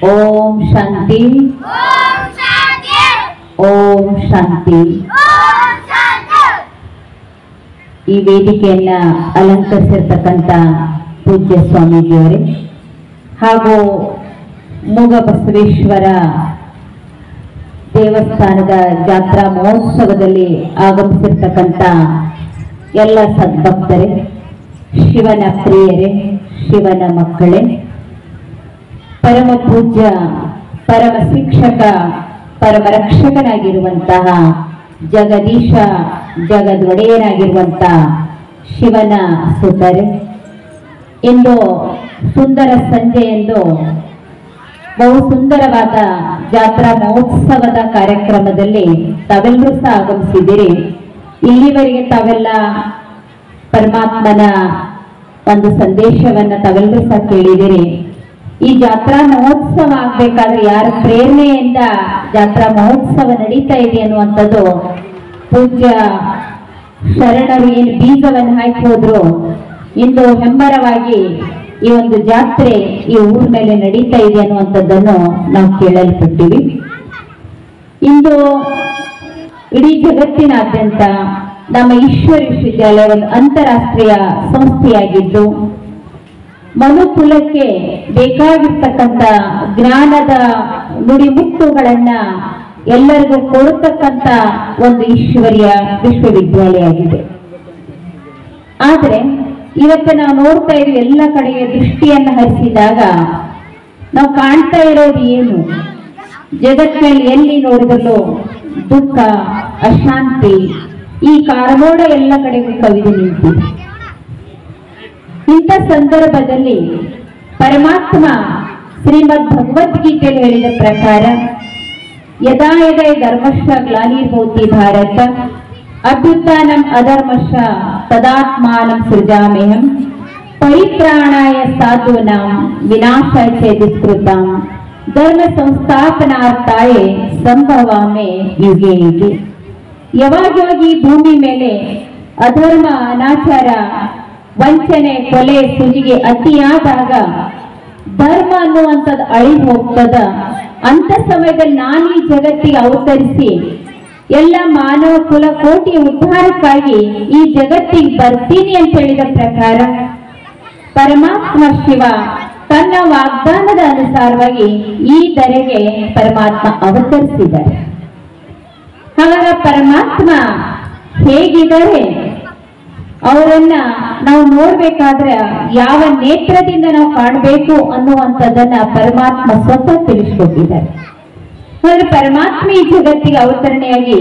ಓಂ ಶಾಂತಿ ಓಂ ಶಾಂತಿ. ಈ ವೇದಿಕೆಯನ್ನ ಅಲಂಕರಿಸಿರ್ತಕ್ಕಂಥ ಪೂಜ್ಯ ಸ್ವಾಮೀಜಿಯವರೇ ಹಾಗೂ ಮೂಗ ಬಸವೇಶ್ವರ ದೇವಸ್ಥಾನದ ಜಾತ್ರಾ ಮಹೋತ್ಸವದಲ್ಲಿ ಆಗಮಿಸಿರ್ತಕ್ಕಂಥ ಎಲ್ಲ ಸದ್ಭಕ್ತರೇ, ಶಿವನ ಪ್ರಿಯರೇ, ಶಿವನ ಮಕ್ಕಳೇ, ಪರಮ ಪೂಜ್ಯ, ಪರಮ ಶಿಕ್ಷಕ, ಪರಮ ರಕ್ಷಕನಾಗಿರುವಂತಹ ಜಗದೀಶ, ಜಗದೊಡೆಯನಾಗಿರುವಂತಹ ಶಿವನ ಸುತರೆ, ಇಂದು ಸುಂದರ ಸಂಜೆಯಂದು ಬಹು ಸುಂದರವಾದ ಜಾತ್ರಾ ಮಹೋತ್ಸವದ ಕಾರ್ಯಕ್ರಮದಲ್ಲಿ ತಾವೆಲ್ಲರೂ ಸಹ ಆಗಮಿಸಿದ್ದೀರಿ. ಇಲ್ಲಿವರೆಗೆ ತಾವೆಲ್ಲ ಪರಮಾತ್ಮನ ಒಂದು ಸಂದೇಶವನ್ನ ತಾವೆಲ್ಲರೂ ಸಹ ಕೇಳಿದಿರಿ. ಈ ಜಾತ್ರಾ ಮಹೋತ್ಸವ ಆಗ್ಬೇಕಾದ್ರೆ ಯಾರ ಪ್ರೇರಣೆಯಿಂದ ಜಾತ್ರಾ ಮಹೋತ್ಸವ ನಡೀತಾ ಇದೆ ಅನ್ನುವಂಥದ್ದು ಪೂಜ್ಯ ಶರಣರು ಏನು ಬೀಜವನ್ನು ಹಾಕಿ ಹೋದ್ರು, ಇಂದು ಹೆಮ್ಮರವಾಗಿ ಈ ಒಂದು ಜಾತ್ರೆ ಈ ಊರಿನಲ್ಲಿ ನಡೀತಾ ಇದೆ ಅನ್ನುವಂಥದ್ದನ್ನು ನಾವು ಕೇಳಲ್ಪಟ್ಟಿವಿ. ಇಂದು ಇಡೀ ಜಗತ್ತಿನಾದ್ಯಂತ ನಮ್ಮ ಈಶ್ವರ ವಿಶ್ವವಿದ್ಯಾಲಯ ಒಂದು ಅಂತಾರಾಷ್ಟ್ರೀಯ ಸಂಸ್ಥೆಯಾಗಿದ್ದು, ಮನುಕುಲಕ್ಕೆ ಬೇಕಾಗಿರ್ತಕ್ಕಂಥ ಜ್ಞಾನದ ನುಡಿಮುತ್ತುಗಳನ್ನ ಎಲ್ಲರಿಗೂ ಕೊಡತಕ್ಕಂಥ ಒಂದು ಈಶ್ವರ್ಯ ವಿಶ್ವವಿದ್ಯಾಲಯ ಆಗಿದೆ. ಆದ್ರೆ ಇವತ್ತು ನಾವು ನೋಡ್ತಾ ಇದ್ದೀವಿ, ಎಲ್ಲ ಕಡೆಗೆ ದೃಷ್ಟಿಯನ್ನು ಹರಿಸಿದಾಗ ನಾವು ಕಾಣ್ತಾ ಇರೋದು ಏನು? ಜಗತ್ತಿನಲ್ಲಿ ಎಲ್ಲಿ ನೋಡಿದಲ್ಲೂ ದುಃಖ, ಅಶಾಂತಿ, ಈ ಕಾರಮೋಡ ಎಲ್ಲ ಕಡೆಗೂ ಕವಿದು ನಿಂತಿದೆ. ಇಂಥ ಸಂದರ್ಭದಲ್ಲಿ ಪರಮಾತ್ಮ ಶ್ರೀಮದ್ ಭಗವದ್ಗೀತೆಯಲ್ಲಿ ಹೇಳಿದ ಪ್ರಕಾರ ಯದಾ ಯದಾ ಧರ್ಮಶ್ಚ ಗ್ಲಾನಿರ್ಭವತಿ ಭಾರತ ಅಭ್ಯುತ್ಥಾನಂ ಅಧರ್ಮಶ್ಚ ತದಾತ್ಮಾನಂ ಸೃಜಾಮ್ಯಹಂ ಪರಿತ್ರಾಣಾಯ ಸಾಧೂನಾಂ ವಿನಾಶಾಯ ಚ ದುಷ್ಕೃತಾಂ ಧರ್ಮ ಸಂಸ್ಥಾಪನಾರ್ಥಾಯ ಸಂಭವಾಮಿ ಯುಗೆ ಯುಗೆ. ಯಾವಾಗ ಈ ಭೂಮಿ ಮೇಲೆ ಅಧರ್ಮ, ಅನಾಚಾರ, ವಂಚನೆ, ಕೊಲೆ, ಸುಲಿಗೆ ಅತಿಯಾದಾಗ ಧರ್ಮ ಅನ್ನುವಂಥದ್ದು ಅಳಿದು ಹೋಗ್ತದ. ಅಂತ ಸಮಯದಲ್ಲಿ ನಾನು ಈ ಜಗತ್ತಿಗೆ ಅವತರಿಸಿ ಎಲ್ಲ ಮಾನವ ಕುಲ ಕೋಟಿಯ ಉದ್ಧಾರಕ್ಕಾಗಿ ಈ ಜಗತ್ತಿಗೆ ಬರ್ತೀನಿ ಅಂತ ಹೇಳಿದ ಪ್ರಕಾರ ಪರಮಾತ್ಮ ಶಿವ ತನ್ನ ವಾಗ್ದಾನದ ಅನುಸಾರವಾಗಿ ಈ ಧರೆಗೆ ಪರಮಾತ್ಮ ಅವತರಿಸಿದ್ದಾರೆ. ಹಾಗಾದ್ರೆ ಪರಮಾತ್ಮ ಹೇಗಿದ್ದಾರೆ, ಅವರನ್ನ ನಾವು ನೋಡ್ಬೇಕಾದ್ರೆ ಯಾವ ನೇತ್ರದಿಂದ ನಾವು ಕಾಣಬೇಕು ಅನ್ನುವಂಥದ್ದನ್ನ ಪರಮಾತ್ಮ ಸ್ವತಃ ತಿಳಿಸ್ಕೊಟ್ಟಿದ್ದಾರೆ. ಹಾಗಾದ್ರೆ ಪರಮಾತ್ಮ ಈ ಜಗತ್ತಿಗೆ ಅವತರಣೆಯಾಗಿ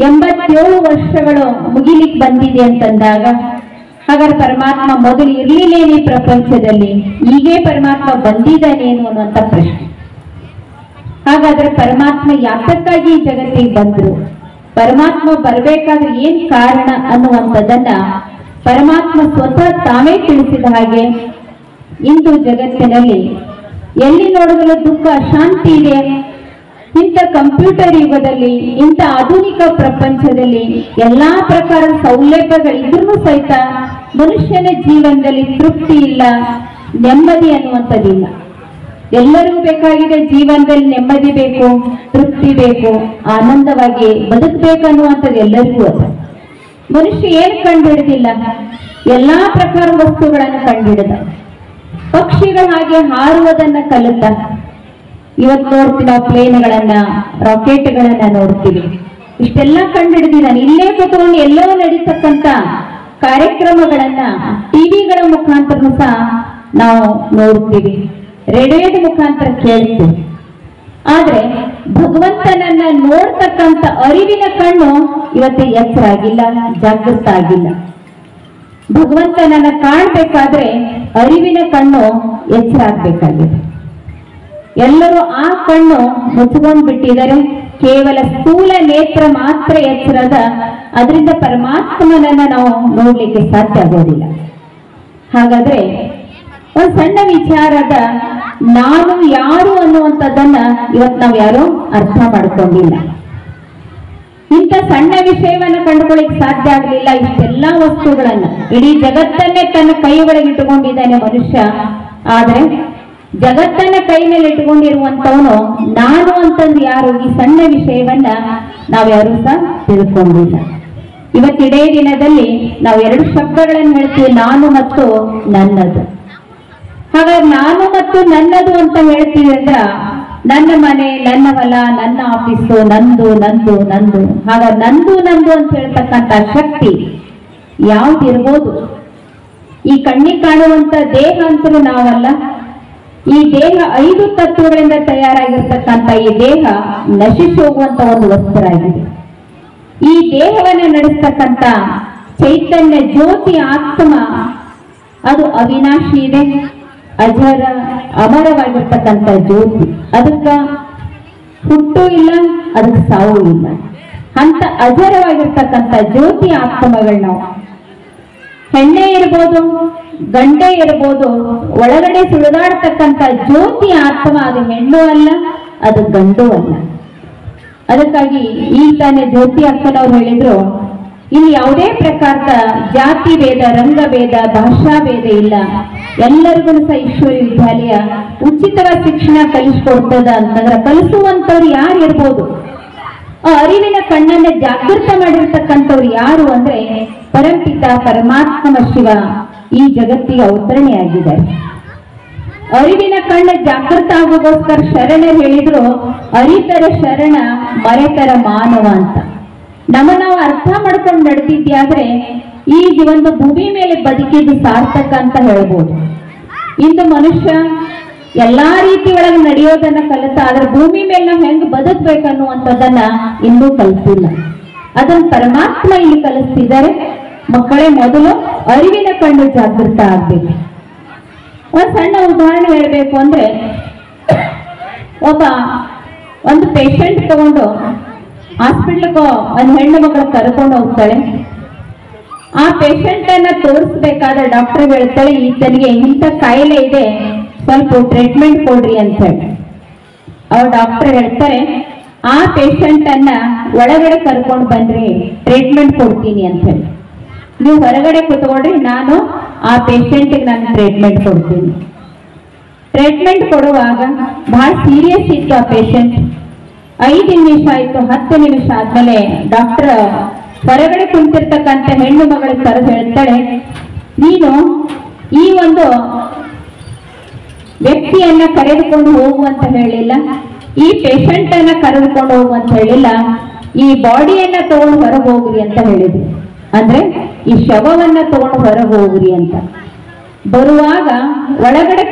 87 ವರ್ಷಗಳು ಮುಗಿಲಿಕ್ಕೆ ಬಂದಿದೆ ಅಂತಂದಾಗ, ಹಾಗಾದ್ರೆ ಪರಮಾತ್ಮ ಮೊದಲು ಇರ್ಲಿಲ್ಲೇನು ಈ ಪ್ರಪಂಚದಲ್ಲಿ, ಈಗೇ ಪರಮಾತ್ಮ ಬಂದಿದ್ದಾನೇನು ಅನ್ನುವಂಥ ಪ್ರಶ್ನೆ. ಹಾಗಾದ್ರೆ ಪರಮಾತ್ಮ ಯಾತಕ್ಕಾಗಿ ಈ ಜಗತ್ತಿಗೆ ಬಂದ್ರು, ಪರಮಾತ್ಮ ಬರಬೇಕಾದ್ರೆ ಏನ್ ಕಾರಣ ಅನ್ನುವಂಥದ್ದನ್ನ ಪರಮಾತ್ಮ ಸ್ವತಃ ತಾವೇ ತಿಳಿಸಿದ ಹಾಗೆ ಇಂದು ಜಗತ್ತಿನಲ್ಲಿ ಎಲ್ಲಿ ನೋಡಿದಲು ದುಃಖ, ಅಶಾಂತಿ ಇದೆ. ಇಂಥ ಕಂಪ್ಯೂಟರ್ ಯುಗದಲ್ಲಿ, ಇಂಥ ಆಧುನಿಕ ಪ್ರಪಂಚದಲ್ಲಿ ಎಲ್ಲಾ ಪ್ರಕಾರದ ಸೌಲಭ್ಯಗಳಿದ್ರೂ ಸಹಿತ ಮನುಷ್ಯನ ಜೀವನದಲ್ಲಿ ತೃಪ್ತಿ ಇಲ್ಲ, ನೆಮ್ಮದಿ ಅನ್ನುವಂಥದ್ದಿಲ್ಲ. ಎಲ್ಲರಿಗೂ ಬೇಕಾಗಿದೆ ಜೀವನದಲ್ಲಿ ನೆಮ್ಮದಿ ಬೇಕು, ತೃಪ್ತಿ ಬೇಕು, ಆನಂದವಾಗಿ ಬದುಕಬೇಕು ಅನ್ನುವಂಥದ್ದು ಎಲ್ಲರಿಗೂ ಅದ. ಮನುಷ್ಯ ಏನು ಕಂಡುಹಿಡಿದಿಲ್ಲ, ಎಲ್ಲಾ ಪ್ರಕಾರ ವಸ್ತುಗಳನ್ನು ಕಂಡುಹಿಡಿದ. ಪಕ್ಷಿಗಳ ಹಾಗೆ ಹಾರುವುದನ್ನ ಕಲಿತ. ಇವತ್ತು ನೋಡ್ತೀವಿ ನಾವು ಪ್ಲೇನ್ಗಳನ್ನ, ರಾಕೆಟ್ಗಳನ್ನ ನೋಡ್ತೀವಿ. ಇಷ್ಟೆಲ್ಲ ಕಂಡುಹಿಡಿದಿದ್ದಾನೆ. ಇಲ್ಲೇ ಕೂತ್ಕೊಂಡು ಎಲ್ಲೋ ನಡೀತಕ್ಕಂಥ ಕಾರ್ಯಕ್ರಮಗಳನ್ನ ಟಿವಿಗಳ ಮುಖಾಂತರ ಸಹ ನಾವು ನೋಡ್ತೀವಿ, ರೇಡಿಯೋದ ಮುಖಾಂತರ ಕೇಳ್ತೀವಿ. ಆದ್ರೆ ಭಗವಂತನನ್ನ ನೋಡ್ತಕ್ಕಂಥ ಅರಿವಿನ ಕಣ್ಣು ಇವತ್ತು ಎಚ್ಚರ ಆಗಿಲ್ಲ, ಜಾಗೃತ ಆಗಿಲ್ಲ. ಭಗವಂತನನ್ನ ಕಾಣ್ಬೇಕಾದ್ರೆ ಅರಿವಿನ ಕಣ್ಣು ಎಚ್ಚರ ಆಗ್ಬೇಕಾಗಿದೆ. ಎಲ್ಲರೂ ಆ ಕಣ್ಣು ಮುಚ್ಚಿಕೊಂಡು ಬಿಟ್ಟಿದ್ದಾರೆ. ಕೇವಲ ಸ್ಥೂಲ ನೇತ್ರ ಮಾತ್ರ ಎಚ್ಚರದ, ಅದರಿಂದ ಪರಮಾತ್ಮನನ್ನ ನಾವು ನೋಡ್ಲಿಕ್ಕೆ ಸಾಧ್ಯ ಆಗೋದಿಲ್ಲ. ಹಾಗಾದ್ರೆ ಒಂದು ಸಣ್ಣ ವಿಚಾರದ ನಾನು ಯಾರು ಅನ್ನುವಂಥದ್ದನ್ನ ಇವತ್ತು ನಾವು ಯಾರು ಅರ್ಥ ಮಾಡ್ಕೊಂಡಿಲ್ಲ. ಇಂಥ ಸಣ್ಣ ವಿಷಯವನ್ನ ಕಂಡುಕೊಳ್ಳಿಕ್ ಸಾಧ್ಯ ಆಗಲಿಲ್ಲ. ಇಷ್ಟೆಲ್ಲಾ ವಸ್ತುಗಳನ್ನ, ಇಡೀ ಜಗತ್ತನ್ನೇ ತನ್ನ ಕೈ ಒಳಗೆ ಇಟ್ಟುಕೊಂಡಿದ್ದಾನೆ ಮನುಷ್ಯ. ಆದ್ರೆ ಜಗತ್ತನ್ನ ಕೈ ಮೇಲೆ ಇಟ್ಕೊಂಡಿರುವಂತವನು ನಾನು ಅಂತಂದು ಯಾರು ಈ ಸಣ್ಣ ವಿಷಯವನ್ನ ನಾವ್ಯಾರು ಸಹ ತಿಳ್ಕೊಂಡಿಲ್ಲ. ಇವತ್ತಿಡೇ ದಿನದಲ್ಲಿ ನಾವು ಎರಡು ಶಬ್ದಗಳನ್ನು ಹೇಳ್ತೀವಿ, ನಾನು ಮತ್ತು ನನ್ನದು. ಹಾಗಾದ್ರೆ ನಾನು ಮತ್ತು ನನ್ನದು ಅಂತ ಹೇಳ್ತೀವಿ ಅಂದ್ರ ನನ್ನ ಮನೆ, ನನ್ನ ಹೊಲ, ನನ್ನ ಆಫೀಸು, ನಂದು ನಂದು ನಂದು. ಹಾಗಾದ್ರೆ ನಂದು ನಂದು ಅಂತ ಹೇಳ್ತಕ್ಕಂಥ ಶಕ್ತಿ ಯಾವ್ದಿರ್ಬೋದು? ಈ ಕಣ್ಣಿಗೆ ಕಾಣುವಂತ ದೇಹ ಅಂತಲೂ ನಾವಲ್ಲ. ಈ ದೇಹ 5 ತತ್ವಗಳಿಂದ ತಯಾರಾಗಿರ್ತಕ್ಕಂಥ ಈ ದೇಹ ನಶಿಸಿ ಹೋಗುವಂತ ಒಂದು ವಸ್ತುವಾಗಿದೆ. ಈ ದೇಹವನ್ನು ನಡೆಸ್ತಕ್ಕಂಥ ಚೈತನ್ಯ ಜ್ಯೋತಿ ಆತ್ಮ ಅದು ಅವಿನಾಶಿ ಇದೆ, ಅಜರ ಅಮರವಾಗಿರ್ತಕ್ಕಂಥ ಜ್ಯೋತಿ. ಅದಕ್ಕ ಹುಟ್ಟು ಇಲ್ಲ, ಅದಕ್ಕೆ ಸಾವು ಇಲ್ಲ. ಅಂತ ಅಜರವಾಗಿರ್ತಕ್ಕಂಥ ಜ್ಯೋತಿ ಆತ್ಮಗಳು ನಾವು. ಹೆಣ್ಣೆ ಇರ್ಬೋದು, ಗಂಡೆ ಇರ್ಬೋದು, ಒಳಗಡೆ ಸುಳಿದಾಡ್ತಕ್ಕಂಥ ಜ್ಯೋತಿ ಆತ್ಮ ಅದು ಹೆಣ್ಣು ಅಲ್ಲ, ಅದು ಗಂಡು ಅಲ್ಲ. ಅದಕ್ಕಾಗಿ ಈ ತಾನೇ ಜ್ಯೋತಿ ಅಕ್ಕನವ್ರು ಹೇಳಿದ್ರು, ಇಲ್ಲಿ ಯಾವುದೇ ಪ್ರಕಾರದ ಜಾತಿ ಭೇದ, ರಂಗ ಭೇದ, ಭಾಷಾ ಭೇದ ಇಲ್ಲ. ಎಲ್ಲರಿಗೂ ಸಹ ಈಶ್ವರಿ ವಿದ್ಯಾಲಯ ಉಚಿತವಾದ ಶಿಕ್ಷಣ ಕಲಿಸ್ಕೊಡ್ತದ ಅಂತಂದ್ರೆ ಕಲಿಸುವಂತವ್ರು ಯಾರು ಇರ್ಬೋದು? ಆ ಅರಿವಿನ ಕಣ್ಣನ್ನ ಜಾಗೃತ ಮಾಡಿರ್ತಕ್ಕಂಥವ್ರು ಯಾರು ಅಂದ್ರೆ ಪರಂಪಿತ ಪರಮಾತ್ಮ ಶಿವ ಈ ಜಗತ್ತಿಗೆ ಅವತರಣೆಯಾಗಿದ್ದಾರೆ. ಅರಿವಿನ ಕಣ್ಣ ಜಾಗೃತ ಆಗೋಗೋಸ್ಕರ ಶರಣರು ಹೇಳಿದ್ರು, ಅರಿತರ ಶರಣ ಮರೆತರ ಮಾನವ ಅಂತ. ನಾವು ಅರ್ಥ ಮಾಡ್ಕೊಂಡು ನಡೆದಿದ್ಯಾದ್ರೆ ಈ ಒಂದು ಭೂಮಿ ಮೇಲೆ ಬದುಕಿದ್ದು ಸಾರ್ಥಕ ಅಂತ ಹೇಳ್ಬೋದು. ಇಂದು ಮನುಷ್ಯ ಎಲ್ಲಾ ರೀತಿ ಒಳಗೆ ನಡೆಯೋದನ್ನ ಕಲಿತ, ಆದ್ರೆ ಭೂಮಿ ಮೇಲೆ ನಾವು ಹೆಂಗ್ ಬದುಕ್ಬೇಕನ್ನುವಂಥದ್ದನ್ನ ಇನ್ನೂ ಕಲಿತಿಲ್ಲ. ಅದನ್ನ ಪರಮಾತ್ಮ ಇಲ್ಲಿ ಕಲಿಸ್ತಿದ್ದಾರೆ. ಮಕ್ಕಳೇ, ಮೊದಲು ಅರಿವಿನ ಕಣ್ಣು ಜಾಗೃತ ಆಗ್ಬೇಕು. ಒಂದ್ ಸಣ್ಣ ಉದಾಹರಣೆ ಹೇಳ್ಬೇಕು ಅಂದ್ರೆ, ಒಂದು ಪೇಷಂಟ್ ತಗೊಂಡು ಹಾಸ್ಪಿಟ್ಲ್ಗೆ ಒಂದು ಹೆಣ್ಣು ಮಕ್ಕಳು ಕರ್ಕೊಂಡು ಹೋಗ್ತಾಳೆ. ಆ ಪೇಷಂಟ್ ಅನ್ನ ತೋರಿಸ್ಬೇಕಾದ್ರೆ ಡಾಕ್ಟರ್ ಹೇಳ್ತಾಳೆ, ಈತನಿಗೆ ಇಂಥ ಕಾಯಿಲೆ ಇದೆ, ಸ್ವಲ್ಪ ಟ್ರೀಟ್ಮೆಂಟ್ ಕೊಡ್ರಿ ಅಂತ ಹೇಳಿ. ಅವ್ರ ಡಾಕ್ಟರ್ ಹೇಳ್ತಾರೆ, ಆ ಪೇಷಂಟ್ ಅನ್ನ ಒಳಗಡೆ ಕರ್ಕೊಂಡು ಬನ್ರಿ, ಟ್ರೀಟ್ಮೆಂಟ್ ಕೊಡ್ತೀನಿ ಅಂತ ಹೇಳಿ. ನೀವು ಹೊರಗಡೆ ಕೂತ್ಕೊಳ್ರಿ, ನಾನು ಆ ಪೇಷಂಟ್ಗೆ ನಾನು ಟ್ರೀಟ್ಮೆಂಟ್ ಕೊಡ್ತೀನಿ. ಟ್ರೀಟ್ಮೆಂಟ್ ಕೊಡುವಾಗ ಬಹಳ ಸೀರಿಯಸ್ ಇತ್ತು ಆ ಪೇಷಂಟ್. 5 ನಿಮಿಷ ಆಯ್ತು, 10 ನಿಮಿಷ ಆದ್ಮೇಲೆ ಡಾಕ್ಟರ್ ಹೊರಗಡೆ ಕುಂತಿರ್ತಕ್ಕಂಥ ಹೆಣ್ಣು ಮಗಳಿಗೆ ಕರೆದು ಹೇಳ್ತಾಳೆ, ನೀನು ಈ ಒಂದು ವ್ಯಕ್ತಿಯನ್ನ ಕರೆದುಕೊಂಡು ಹೋಗು ಅಂತ ಹೇಳಿಲ್ಲ, ಈ ಪೇಷಂಟ್ ಅನ್ನ ಕರೆದುಕೊಂಡು ಹೋಗು ಅಂತ ಹೇಳಿಲ್ಲ, ಈ ಬಾಡಿಯನ್ನ ತಗೊಂಡು ಹೊರಗೆ ಹೋಗ್ರಿ ಅಂತ ಹೇಳಿದ್ವಿ. ಅಂದ್ರೆ ಈ ಶವವನ್ನ ತಗೊಂಡು ಹೊರಗೆ ಹೋಗ್ರಿ ಅಂತ. ಬರುವಾಗ ಒಳಗಡೆ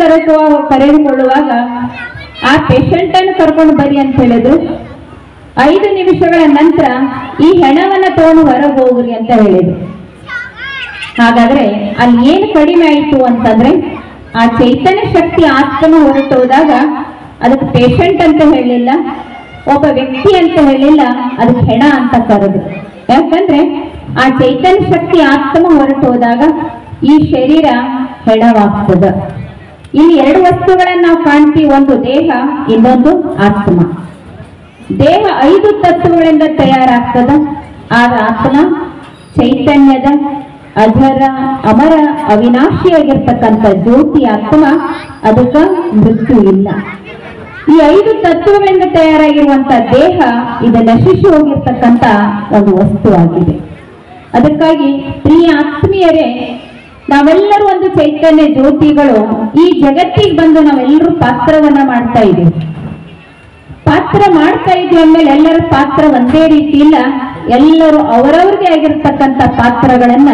ಕರೆದುಕೊಳ್ಳುವಾಗ ಆ ಪೇಷಂಟ್ ಅನ್ನು ಕರ್ಕೊಂಡು ಬರ್ರಿ ಅಂತ ಹೇಳಿದ್ರು. 5 ನಿಮಿಷಗಳ ನಂತರ ಈ ಹೆಣವನ್ನ ತಗೊಂಡು ಹೊರಗೆ ಹೋಗ್ರಿ ಅಂತ ಹೇಳಿದ್ರು. ಹಾಗಾದ್ರೆ ಅಲ್ಲಿ ಏನು ಕಡಿಮೆ ಆಯಿತು ಅಂತಂದ್ರೆ, ಆ ಚೈತನ್ಯ ಶಕ್ತಿ ಆತ್ಮ ಹೊರಟೋದಾಗ ಅದಕ್ಕೆ ಪೇಷಂಟ್ ಅಂತ ಹೇಳಿಲ್ಲ, ಒಬ್ಬ ವ್ಯಕ್ತಿ ಅಂತ ಹೇಳಿಲ್ಲ, ಅದಕ್ಕೆ ಹೆಣ ಅಂತ ಕರೆದ್ರು. ಯಾಕಂದ್ರೆ ಆ ಚೈತನ್ಯ ಶಕ್ತಿ ಆತ್ಮ ಹೊರಟೋದಾಗ ಈ ಶರೀರ ಹೆಣವಾಗ್ತದ. ಇಲ್ಲಿ 2 ವಸ್ತುಗಳನ್ನ ನಾವು ಕಾಣ್ತೀವಿ, ಒಂದು ದೇಹ, ಇನ್ನೊಂದು ಆತ್ಮ. ದೇಹ 5 ತತ್ವಗಳಿಂದ ತಯಾರಾಗ್ತದ. ಆದ ಆತ್ಮ ಚೈತನ್ಯದ ಅಜರ ಅಮರ ಅವಿನಾಶಿಯಾಗಿರ್ತಕ್ಕಂಥ ಜ್ಯೋತಿ ಆತ್ಮ, ಅದಕ್ಕ ಮೃತ್ಯು ಇಲ್ಲ. ಈ 5 ತತ್ವಗಳಿಂದ ತಯಾರಾಗಿರುವಂತ ದೇಹ ಇದು ನಶಿಸಿ ಹೋಗಿರ್ತಕ್ಕಂಥ ಒಂದು ವಸ್ತುವಾಗಿದೆ. ಅದಕ್ಕಾಗಿ ಪ್ರಿಯ ಆತ್ಮೀಯರೇ, ನಾವೆಲ್ಲರೂ ಒಂದು ಚೈತನ್ಯ ಜ್ಯೋತಿಗಳು ಈ ಜಗತ್ತಿಗೆ ಬಂದು ನಾವೆಲ್ಲರೂ ಪಾತ್ರವನ್ನ ಮಾಡ್ತಾ ಇದ್ದೀವಿ. ಪಾತ್ರ ಮಾಡ್ತಾ ಇದ್ವಿ ಅಂದ್ಮೇಲೆ ಎಲ್ಲರ ಪಾತ್ರ ಒಂದೇ ರೀತಿ ಇಲ್ಲ. ಎಲ್ಲರೂ ಅವರವ್ರಿಗೆ ಆಗಿರ್ತಕ್ಕಂಥ ಪಾತ್ರಗಳನ್ನ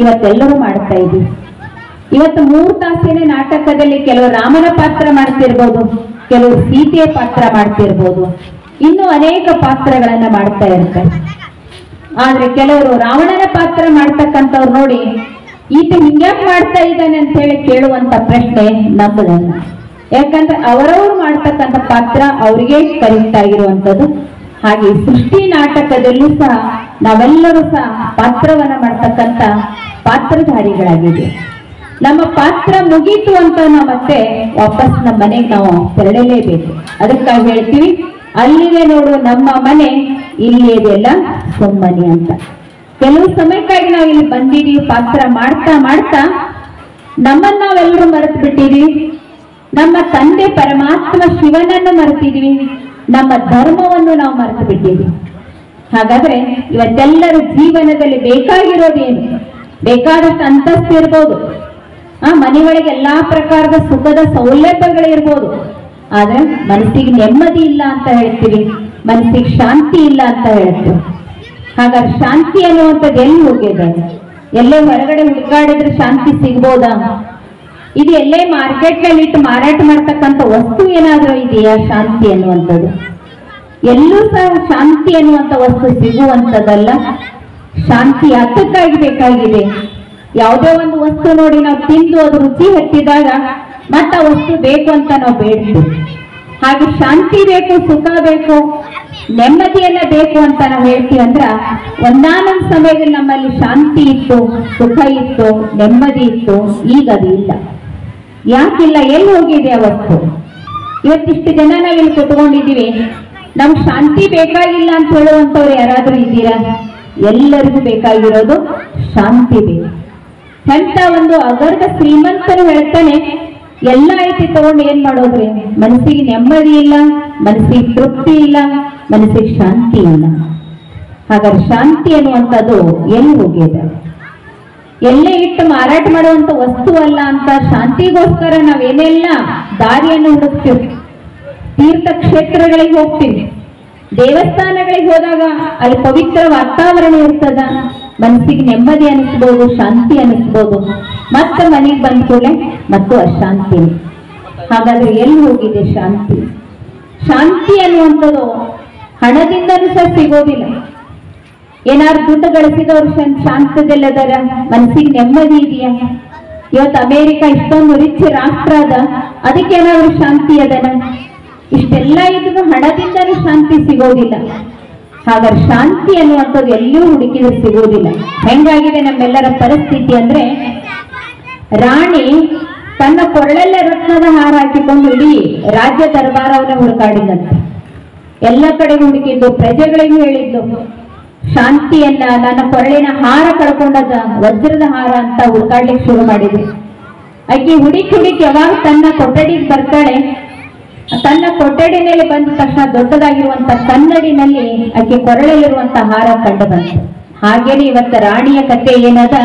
ಇವತ್ತೆಲ್ಲರೂ ಮಾಡ್ತಾ ಇದ್ದೀವಿ. ಇವತ್ತು 3 ತಾಸಿನ ನಾಟಕದಲ್ಲಿ ಕೆಲವರು ರಾಮನ ಪಾತ್ರ ಮಾಡ್ತಿರ್ಬೋದು, ಕೆಲವರು ಸೀತೆಯ ಪಾತ್ರ ಮಾಡ್ತಿರ್ಬೋದು, ಇನ್ನು ಅನೇಕ ಪಾತ್ರಗಳನ್ನ ಮಾಡ್ತಾ ಇರ್ತಾರೆ. ಆದ್ರೆ ಕೆಲವರು ರಾವಣನ ಪಾತ್ರ ಮಾಡ್ತಕ್ಕಂಥವ್ರು ನೋಡಿ, ಈತ ಹಿಂಗ್ಯಾಕ್ ಮಾಡ್ತಾ ಇದ್ದಾನೆ ಅಂತ ಹೇಳಿ ಕೇಳುವಂತ ಪ್ರಶ್ನೆ ನಮ್ಮದಲ್ಲ. ಯಾಕಂದ್ರೆ ಅವರವರು ಮಾಡ್ತಕ್ಕಂಥ ಪಾತ್ರ ಅವರಿಗೆ ಕರೆಕ್ಟ್ ಆಗಿರುವಂಥದ್ದು. ಹಾಗೆ ಸೃಷ್ಟಿ ನಾಟಕದಲ್ಲೂ ಸಹ ನಾವೆಲ್ಲರೂ ಸಹ ಪಾತ್ರವನ್ನ ಮಾಡ್ತಕ್ಕಂಥ ಪಾತ್ರಧಾರಿಗಳಾಗಿದೆ. ನಮ್ಮ ಪಾತ್ರ ಮುಗೀತು ಅಂತ ನಾವು ಮತ್ತೆ ವಾಪಸ್ ನಮ್ಮ ಮನೆಗೆ ನಾವು ತೆರಳಲೇಬೇಕು. ಅದಕ್ಕಾಗಿ ಹೇಳ್ತೀವಿ, ಅಲ್ಲಿದೆ ನೋಡು ನಮ್ಮ ಮನೆ, ಇಲ್ಲಿ ಇದೆಲ್ಲ ಸುಮ್ಮನೆ ಅಂತ. ಕೆಲವು ಸಮಯಕ್ಕಾಗಿ ನಾವು ಇಲ್ಲಿ ಬಂದಿದ್ದೀವಿ, ಪಾತ್ರ ಮಾಡ್ತಾ ಮಾಡ್ತಾ ನಮ್ಮನ್ನ ನಾವೆಲ್ಲರೂ ಮರೆತು ಬಿಟ್ಟಿದೀವಿ. ನಮ್ಮ ತಂದೆ ಪರಮಾತ್ಮ ಶಿವನನ್ನು ಮರೆತಿದ್ವಿ, ನಮ್ಮ ಧರ್ಮವನ್ನು ನಾವು ಮರೆತು ಬಿಟ್ಟಿದ್ವಿ. ಹಾಗಾದ್ರೆ ಇವತ್ತೆಲ್ಲರ ಜೀವನದಲ್ಲಿ ಬೇಕಾಗಿರೋದೇನು? ಬೇಕಾದಷ್ಟು ಅಂತಸ್ತು ಇರ್ಬೋದು, ಮನೆಯೊಳಗೆ ಎಲ್ಲಾ ಪ್ರಕಾರದ ಸುಖದ ಸೌಲಭ್ಯಗಳಿರ್ಬೋದು, ಆದ್ರೆ ಮನಸ್ಸಿಗೆ ನೆಮ್ಮದಿ ಇಲ್ಲ ಅಂತ ಹೇಳ್ತೀವಿ, ಮನಸ್ಸಿಗೆ ಶಾಂತಿ ಇಲ್ಲ ಅಂತ ಹೇಳ್ತೀವಿ. ಹಾಗಾದ್ರೆ ಶಾಂತಿ ಅನ್ನುವಂಥದ್ದು ಎಲ್ಲಿ ಹೋಗಿದೆ? ಎಲ್ಲೇ ಹೊರಗಡೆ ಹುಡುಕಾಡಿದ್ರೆ ಶಾಂತಿ ಸಿಗ್ಬೋದಾ? ಇದು ಎಲ್ಲೇ ಮಾರ್ಕೆಟ್ ನಲ್ಲಿ ಇಟ್ಟು ಮಾರಾಟ ಮಾಡ್ತಕ್ಕಂಥ ವಸ್ತು ಏನಾದ್ರೂ ಇದೆಯಾ ಶಾಂತಿ ಅನ್ನುವಂಥದ್ದು? ಎಲ್ಲೂ ಸಹ ಶಾಂತಿ ಅನ್ನುವಂಥ ವಸ್ತು ಸಿಗುವಂಥದ್ದಲ್ಲ. ಶಾಂತಿ ಯಾತಕ್ಕಾಗಿ ಬೇಕಾಗಿದೆ? ಯಾವುದೇ ಒಂದು ವಸ್ತು ನೋಡಿ ನಾವು ತಿಂದು ಅದು ರುಚಿ ಹತ್ತಿದಾಗ ಮತ್ತ ಆ ವಸ್ತು ಬೇಕು ಅಂತ ನಾವು ಬೇಡ್ತೀವಿ. ಹಾಗೆ ಶಾಂತಿ ಬೇಕು, ಸುಖ ಬೇಕು, ನೆಮ್ಮದಿಯನ್ನ ಬೇಕು ಅಂತ ನಾವು ಹೇಳ್ತೀವಿ ಅಂದ್ರ ಒಂದಾನೊಂದು ಸಮಯದಲ್ಲಿ ನಮ್ಮಲ್ಲಿ ಶಾಂತಿ ಇತ್ತು, ಸುಖ ಇತ್ತು, ನೆಮ್ಮದಿ ಇತ್ತು. ಈಗ ಅದು ಇಲ್ಲ. ಯಾಕಿಲ್ಲ? ಎಲ್ಲಿ ಹೋಗಿದೆ ಆ ವಸ್ತು? ಇವತ್ತಿಷ್ಟು ಜನ ನಾವಿಲ್ಲಿ ಕುತ್ಕೊಂಡಿದ್ದೀವಿ, ನಮ್ಗೆ ಶಾಂತಿ ಬೇಕಾಗಿಲ್ಲ ಅಂತ ಹೇಳುವಂಥವ್ರು ಯಾರಾದ್ರೂ ಇದ್ದೀರಾ? ಎಲ್ಲರಿಗೂ ಬೇಕಾಗಿರೋದು ಶಾಂತಿ ಬೇಕು. ಎಂತ ಒಂದು ಅಗರ್ಭ ಶ್ರೀಮಂತರು ಹೇಳ್ತಾನೆ, ಎಲ್ಲ ಐತಿ ತಗೊಂಡು ಏನ್ ಮಾಡೋದ್ರಿ? ಮನಸ್ಸಿಗೆ ನೆಮ್ಮದಿ ಇಲ್ಲ, ಮನಸ್ಸಿಗೆ ತೃಪ್ತಿ ಇಲ್ಲ, ಮನಸ್ಸಿಗೆ ಶಾಂತಿ ಇಲ್ಲ. ಹಾಗಾದ್ರೆ ಶಾಂತಿ ಅನ್ನುವಂಥದ್ದು ಎಲ್ಲಿ ಹೋಗಿದೆ? ಎಲ್ಲೇ ಇಟ್ಟು ಮಾರಾಟ ಮಾಡುವಂತ ವಸ್ತು ಅಲ್ಲ ಅಂತ ಶಾಂತಿಗೋಸ್ಕರ ನಾವೇನೆಲ್ಲ ದಾರಿಯನ್ನು ಹುಡುಕ್ತೀವಿ. ತೀರ್ಥಕ್ಷೇತ್ರಗಳಿಗೆ ಹೋಗ್ತೀವಿ, ದೇವಸ್ಥಾನಗಳಿಗೆ ಹೋದಾಗ ಅಲ್ಲಿ ಪವಿತ್ರ ವಾತಾವರಣ ಇರ್ತದ, ಮನಸ್ಸಿಗೆ ನೆಮ್ಮದಿ ಅನಿಸ್ಬೋದು, ಶಾಂತಿ ಅನಿಸ್ಬೋದು. ಮತ್ತೆ ಮನೆಗೆ ಬಂದ ಕೂಡಲೇ ಮತ್ತು ಅಶಾಂತಿ. ಹಾಗಾದ್ರೆ ಎಲ್ಲಿ ಹೋಗಿದೆ ಶಾಂತಿ? ಶಾಂತಿ ಅನ್ನುವಂಥದ್ದು ಹಣದಿಂದನೂ ಸಹ ಸಿಗೋದಿಲ್ಲ. ಏನಾದ್ರು ದುಡ್ಡು ಗಳಿಸಿದವರು ಶಾಂತದಲ್ಲದರ? ಮನಸ್ಸಿಗೆ ನೆಮ್ಮದಿ ಇದೆಯಾ? ಇವತ್ತು ಅಮೇರಿಕ ಇಷ್ಟೊಂದು ರಿಚ್ ರಾಷ್ಟ್ರ ಅದ, ಅದಕ್ಕೇನಾದ್ರೂ ಶಾಂತಿ ಅದನ? ಇಷ್ಟೆಲ್ಲ ಇದ್ರು ಹಣದಿಂದನೂ ಶಾಂತಿ ಸಿಗೋದಿಲ್ಲ. ಹಾಗಾದ್ರೆ ಶಾಂತಿ ಅನ್ನುವಂಥದ್ದು ಎಲ್ಲೂ ಹುಡುಕಿದ್ರೆ ಸಿಗೋದಿಲ್ಲ. ಹೆಂಗಾಗಿದೆ ನಮ್ಮೆಲ್ಲರ ಪರಿಸ್ಥಿತಿ ಅಂದ್ರೆ, ರಾಣಿ ತನ್ನ ಕೊರಳಲ್ಲೇ ರತ್ನದ ಹಾರ ಹಾಕಿಕೊಂಡು ಇಡೀ ರಾಜ್ಯ ದರ್ಬಾರವನ್ನ ಹುಡುಕಾಡಿದಂತೆ. ಎಲ್ಲ ಕಡೆ ಹುಡುಕಿದ್ದು, ಪ್ರಜೆಗಳಿಗೂ ಹೇಳಿದ್ದು ಶಾಂತಿಯನ್ನ. ನನ್ನ ಕೊರಳಿನ ಹಾರ ಕಳ್ಕೊಂಡದ, ವಜ್ರದ ಹಾರ ಅಂತ ಹುಡುಕಾಡ್ಲಿಕ್ಕೆ ಶುರು ಮಾಡಿದ್ರು. ಆಕೆ ಹುಡುಕಿ ಯಾವಾಗ ತನ್ನ ಕೊಠಡಿಗೆ ಬರ್ತಾಳೆ, ತನ್ನ ಕೊಠಡಿನಲ್ಲಿ ಬಂದ ತಕ್ಷಣ ದೊಡ್ಡದಾಗಿರುವಂತ ಕನ್ನಡಿನಲ್ಲಿ ಆಕೆ ಕೊರಳಲ್ಲಿರುವಂತ ಹಾರ ಕಂಡು ಬಂತು. ಹಾಗೇನೆ ಇವತ್ತು ರಾಣಿಯ ಕಥೆ ಏನದ,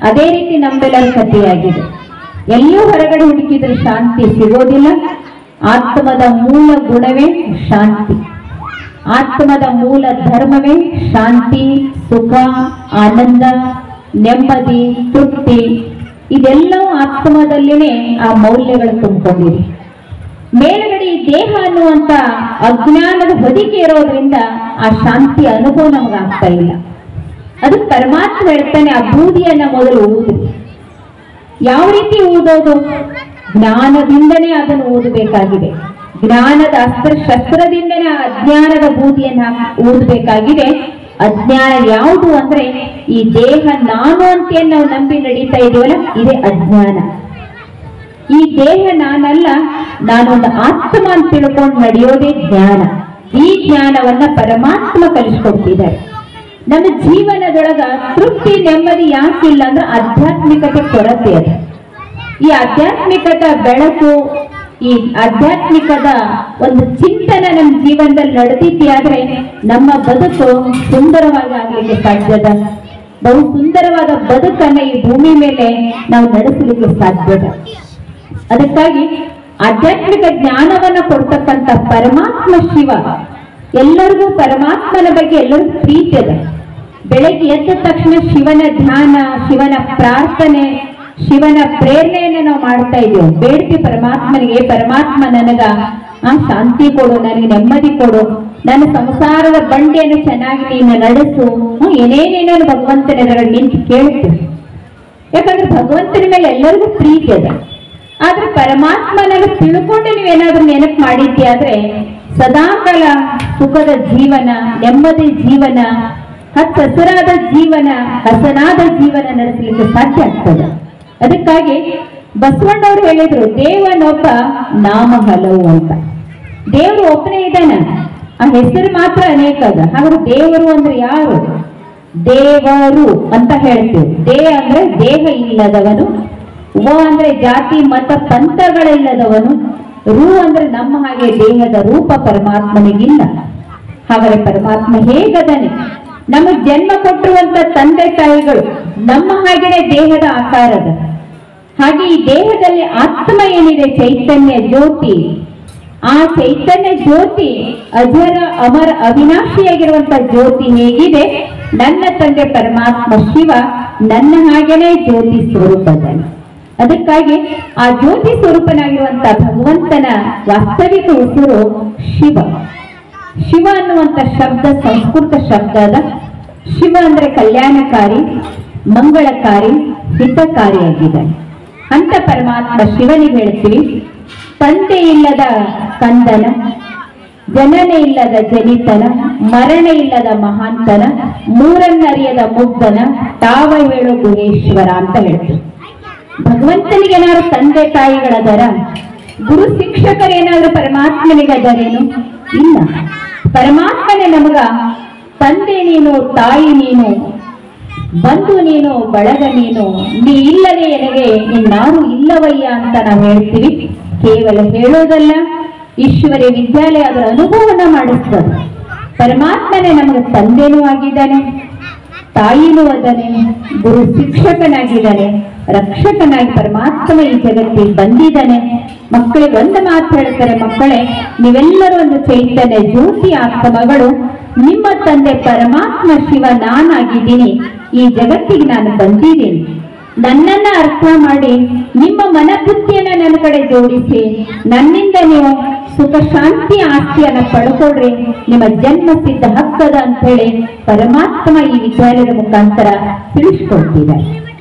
ಅದೇ ರೀತಿ ನಮ್ಮೆಲ್ಲರ ಕಥೆಯಾಗಿದೆ. ಎಲ್ಲೂ ಹೊರಗಡೆ ಹುಡುಕಿದ್ರೆ ಶಾಂತಿ ಸಿಗೋದಿಲ್ಲ. ಆತ್ಮದ ಮೂಲ ಗುಣವೇ ಶಾಂತಿ, ಆತ್ಮದ ಮೂಲ ಧರ್ಮವೇ ಶಾಂತಿ, ಸುಖ, ಆನಂದ, ನೆಮ್ಮದಿ, ತೃಪ್ತಿ. ಇದೆಲ್ಲವೂ ಆತ್ಮದಲ್ಲಿನೇ ಆ ಮೌಲ್ಯಗಳು ತುಂಬಿಕೊಂಡಿದೆ. ಮೇಲ್ಗಡೆ ಈ ದೇಹ ಅನ್ನುವಂತ ಅಜ್ಞಾನದ ಹೊದಿಕೆ ಇರೋದ್ರಿಂದ ಆ ಶಾಂತಿಯ ಅನುಭವ ನಮಗಾಗ್ತಾ ಇಲ್ಲ. ಅದು ಪರಮಾತ್ಮ ಹೇಳ್ತಾನೆ, ಆ ಬೂದಿಯನ್ನ ಮೊದಲು ಊದು. ಯಾವ ರೀತಿ ಊದೋದು? ಜ್ಞಾನದಿಂದನೇ ಅದನ್ನು ಓದಬೇಕಾಗಿದೆ. ಜ್ಞಾನದ ಅಸ್ತ್ರ ಶಸ್ತ್ರದಿಂದನೇ ಆ ಅಜ್ಞಾನದ ಬೂದಿಯನ್ನ ಊದಬೇಕಾಗಿದೆ. ಅಜ್ಞಾನ ಯಾವುದು ಅಂದ್ರೆ ಈ ದೇಹ ನಾನು ಅಂತ ನಾವು ನಂಬಿ ನಡೀತಾ ಇದೀವಲ್ಲ, ಇದೇ ಅಜ್ಞಾನ. ಈ ದೇಹ ನಾನಲ್ಲ, ನಾನೊಂದು ಆತ್ಮ ಅಂತ ತಿಳ್ಕೊಂಡು ನಡೆಯೋದೇ ಜ್ಞಾನ. ಈ ಜ್ಞಾನವನ್ನ ಪರಮಾತ್ಮ ಕಲಿಸ್ಕೊಡ್ತಿದ್ದಾರೆ. ನಮ್ಮ ಜೀವನದೊಳಗ ತೃಪ್ತಿ, ನೆಮ್ಮದಿ ಯಾಕಿಲ್ಲ ಅಂದ್ರೆ ಆಧ್ಯಾತ್ಮಿಕತೆ ಕೊರತೆ ಅದು. ಈ ಆಧ್ಯಾತ್ಮಿಕದ ಬೆಳಕು, ಈ ಆಧ್ಯಾತ್ಮಿಕದ ಒಂದು ಚಿಂತನೆ ನಮ್ಮ ಜೀವನದಲ್ಲಿ ನಡೆದಿದ್ಯಾದ್ರೆ ನಮ್ಮ ಬದುಕು ಸುಂದರವಾಗಿ ಆಗ್ಲಿಕ್ಕೆ ಸಾಧ್ಯದ. ಬಹು ಸುಂದರವಾದ ಬದುಕನ್ನ ಈ ಭೂಮಿ ಮೇಲೆ ನಾವು ನಡೆಸಲಿಕ್ಕೆ ಸಾಧ್ಯದ. ಅದಕ್ಕಾಗಿ ಆಧ್ಯಾತ್ಮಿಕ ಜ್ಞಾನವನ್ನ ಕೊಡ್ತಕ್ಕಂಥ ಪರಮಾತ್ಮ ಶಿವ. ಎಲ್ಲರಿಗೂ ಪರಮಾತ್ಮನ ಬಗ್ಗೆ ಎಲ್ಲರಿಗೂ ಪ್ರೀತಿ ಅದ. ಬೆಳಗ್ಗೆ ಎದ್ದ ತಕ್ಷಣ ಶಿವನ ಧ್ಯಾನ, ಶಿವನ ಪ್ರಾರ್ಥನೆ, ಶಿವನ ಪ್ರೇರಣೆಯನ್ನ ನಾವು ಮಾಡ್ತಾ ಇದ್ದೀವಿ. ಬೇಡ್ತಿ ಪರಮಾತ್ಮನಿಗೆ, ಪರಮಾತ್ಮ ನನಗ ಶಾಂತಿ ಕೊಡು, ನನಗೆ ನೆಮ್ಮದಿ ಕೊಡು, ನನ್ನ ಸಂಸಾರದ ಬಂಡಿಯನ್ನು ಚೆನ್ನಾಗಿ ನೀನು ನಡೆಸು, ಏನೇನೇನೇನು ಭಗವಂತನ ಎದುರಲ್ಲಿ ನಿಂತು ಕೇಳ್ತೀವಿ. ಯಾಕಂದ್ರೆ ಭಗವಂತನ ಮೇಲೆ ಎಲ್ಲರಿಗೂ ಪ್ರೀತಿ ಅದ. ಆದ್ರೆ ಪರಮಾತ್ಮನ ತಿಳ್ಕೊಂಡು ನೀವೇನಾದ್ರೂ ನೆನಪು ಮಾಡಿದ್ಯಾದ್ರೆ ಸದಾಕಾಲ ಸುಖದ ಜೀವನ, ನೆಮ್ಮದಿ ಜೀವನ, ಹಸರಾದ ಜೀವನ, ಹಸನಾದ ಜೀವನ ನಡೆಸಲಿಕ್ಕೆ ಸಾಧ್ಯ ಆಗ್ತದೆ. ಅದಕ್ಕಾಗಿ ಬಸವಣ್ಣವ್ರು ಹೇಳಿದ್ರು, ದೇವನೊಬ್ಬ ನಾಮ ಹಲವು ಅಂತ. ದೇವರು ಒಬ್ಬನೇ ಇದ್ದಾನ, ಆ ಹೆಸರು ಮಾತ್ರ ಅನೇಕ ಅದ. ಹಾಗಾದ್ರೆ ದೇವರು ಅಂದ್ರೆ ಯಾರು? ದೇವರು ಅಂತ ಹೇಳ್ತೀವಿ. ದೇ ಅಂದ್ರೆ ದೇಹ ಇಲ್ಲದವನು, ವ ಅಂದ್ರೆ ಜಾತಿ ಮತ ಪಂಥಗಳಿಲ್ಲದವನು, ರು ಅಂದ್ರೆ ನಮ್ಮ ಹಾಗೆ ದೇಹದ ರೂಪ ಪರಮಾತ್ಮನಿಗಿಲ್ಲ. ಹಾಗಾದ್ರೆ ಪರಮಾತ್ಮ ಹೇಗದನೆ? ನಮಗ್ ಜನ್ಮ ಕೊಟ್ಟಿರುವಂತ ತಂದೆ ತಾಯಿಗಳು ನಮ್ಮ ಹಾಗೆಯೇ ದೇಹದ ಆಕಾರದ. ಹಾಗೆ ಈ ದೇಹದಲ್ಲಿ ಆತ್ಮ ಏನಿದೆ, ಚೈತನ್ಯ ಜ್ಯೋತಿ, ಆ ಚೈತನ್ಯ ಜ್ಯೋತಿ ಅಜರ ಅಮರ ಅವಿನಾಶಿಯಾಗಿರುವಂತ ಜ್ಯೋತಿ ಹೇಗಿದೆ, ನನ್ನ ತಂದೆ ಪರಮಾತ್ಮ ಶಿವ ನನ್ನ ಹಾಗೆಯೇ ಜ್ಯೋತಿ ಸ್ವರೂಪದಲ್ಲಿ. ಅದಕ್ಕಾಗಿ ಆ ಜ್ಯೋತಿ ಸ್ವರೂಪನಾಗಿರುವಂತ ಭಗವಂತನ ವಾಸ್ತವಿಕ ಹೆಸರು ಶಿವ. ಶಿವ ಅನ್ನುವಂತ ಶಬ್ದ ಸಂಸ್ಕೃತ ಶಬ್ದ ಅದ. ಶಿವ ಅಂದ್ರೆ ಕಲ್ಯಾಣಕಾರಿ, ಮಂಗಳಕಾರಿ, ಹಿತಕಾರಿಯಾಗಿದೆ. ಅಂತ ಪರಮಾತ್ಮ ಶಿವನಿಗೆ ಹೇಳ್ತೀವಿ ತಂದೆ ಇಲ್ಲದ ಕಂದನ, ಜನನ ಇಲ್ಲದ ಜನಿತನ, ಮರಣ ಇಲ್ಲದ ಮಹಾಂತನ, ಮೂರನ್ನರಿಯದ ಮುಗ್ಧನ, ತಾವ ಹೇಳೋ ಗುಹೇಶ್ವರ ಅಂತ ಹೇಳ್ತೀವಿ. ಭಗವಂತನಿಗೆ ಏನಾದ್ರು ತಂದೆ ತಾಯಿಗಳದರ, ಗುರು ಶಿಕ್ಷಕರೇನಾದ್ರೂ ಪರಮಾತ್ಮನಿಗೆ ಅದರೇನು? ಇಲ್ಲ. ಪರಮಾತ್ಮನೇ ನಮಗ ತಂದೆ ನೀನು, ತಾಯಿ ನೀನು, ಬಂಧು ನೀನು, ಬಳಗ ನೀನು, ನೀ ಇಲ್ಲದೆ ನನಗೆ ಇನ್ನಾರು ಇಲ್ಲವಯ್ಯ ಅಂತ ನಾವು ಹೇಳ್ತೀವಿ. ಕೇವಲ ಹೇಳೋದಲ್ಲ, ಈಶ್ವರಿ ವಿದ್ಯಾಲಯ ಅದರ ಅನುಭವನ ಮಾಡಿಸ್ತದೆ. ಪರಮಾತ್ಮನೇ ನಮಗೆ ತಂದೆನೂ ಆಗಿದ್ದಾನೆ, ತಾಯಿನೂ ಅದನೆ, ಗುರು ಶಿಕ್ಷಕನಾಗಿದ್ದಾನೆ, ರಕ್ಷಕನಾಗಿ ಪರಮಾತ್ಮ ಈ ಜಗತ್ತಿಗೆ ಬಂದಿದ್ದಾನೆ. ಮಕ್ಕಳಿಗೆ ಒಂದು ಮಾತು ಹೇಳ್ತಾರೆ, ಮಕ್ಕಳೇ ನೀವೆಲ್ಲರೂ ಒಂದು ಚೈತನ್ಯ ಜ್ಯೋತಿ ಆತ್ಮಗಳು, ನಿಮ್ಮ ತಂದೆ ಪರಮಾತ್ಮ ಶಿವ ನಾನಾಗಿದ್ದೀನಿ, ಈ ಜಗತ್ತಿಗೆ ನಾನು ಬಂದಿದ್ದೀನಿ. ನನ್ನನ್ನ ಅರ್ಥ ಮಾಡಿ ನಿಮ್ಮ ಮನಬುದ್ಧಿಯನ್ನ ನನ್ನ ಕಡೆ ಜೋಡಿಸಿ ನನ್ನಿಂದ ನೀವು ಸುಖ ಶಾಂತಿ ಆಸ್ತಿಯನ್ನ ಪಡ್ಕೊಳ್ರಿ, ನಿಮ್ಮ ಜನ್ಮ ಸಿದ್ಧ ಹಕ್ಕದ ಅಂತ ಹೇಳಿ ಪರಮಾತ್ಮ ಈ ವಿಚಾರದ ಮುಖಾಂತರ ತಿಳಿಸ್ಕೊಡ್ತಿದ್ದಾರೆ.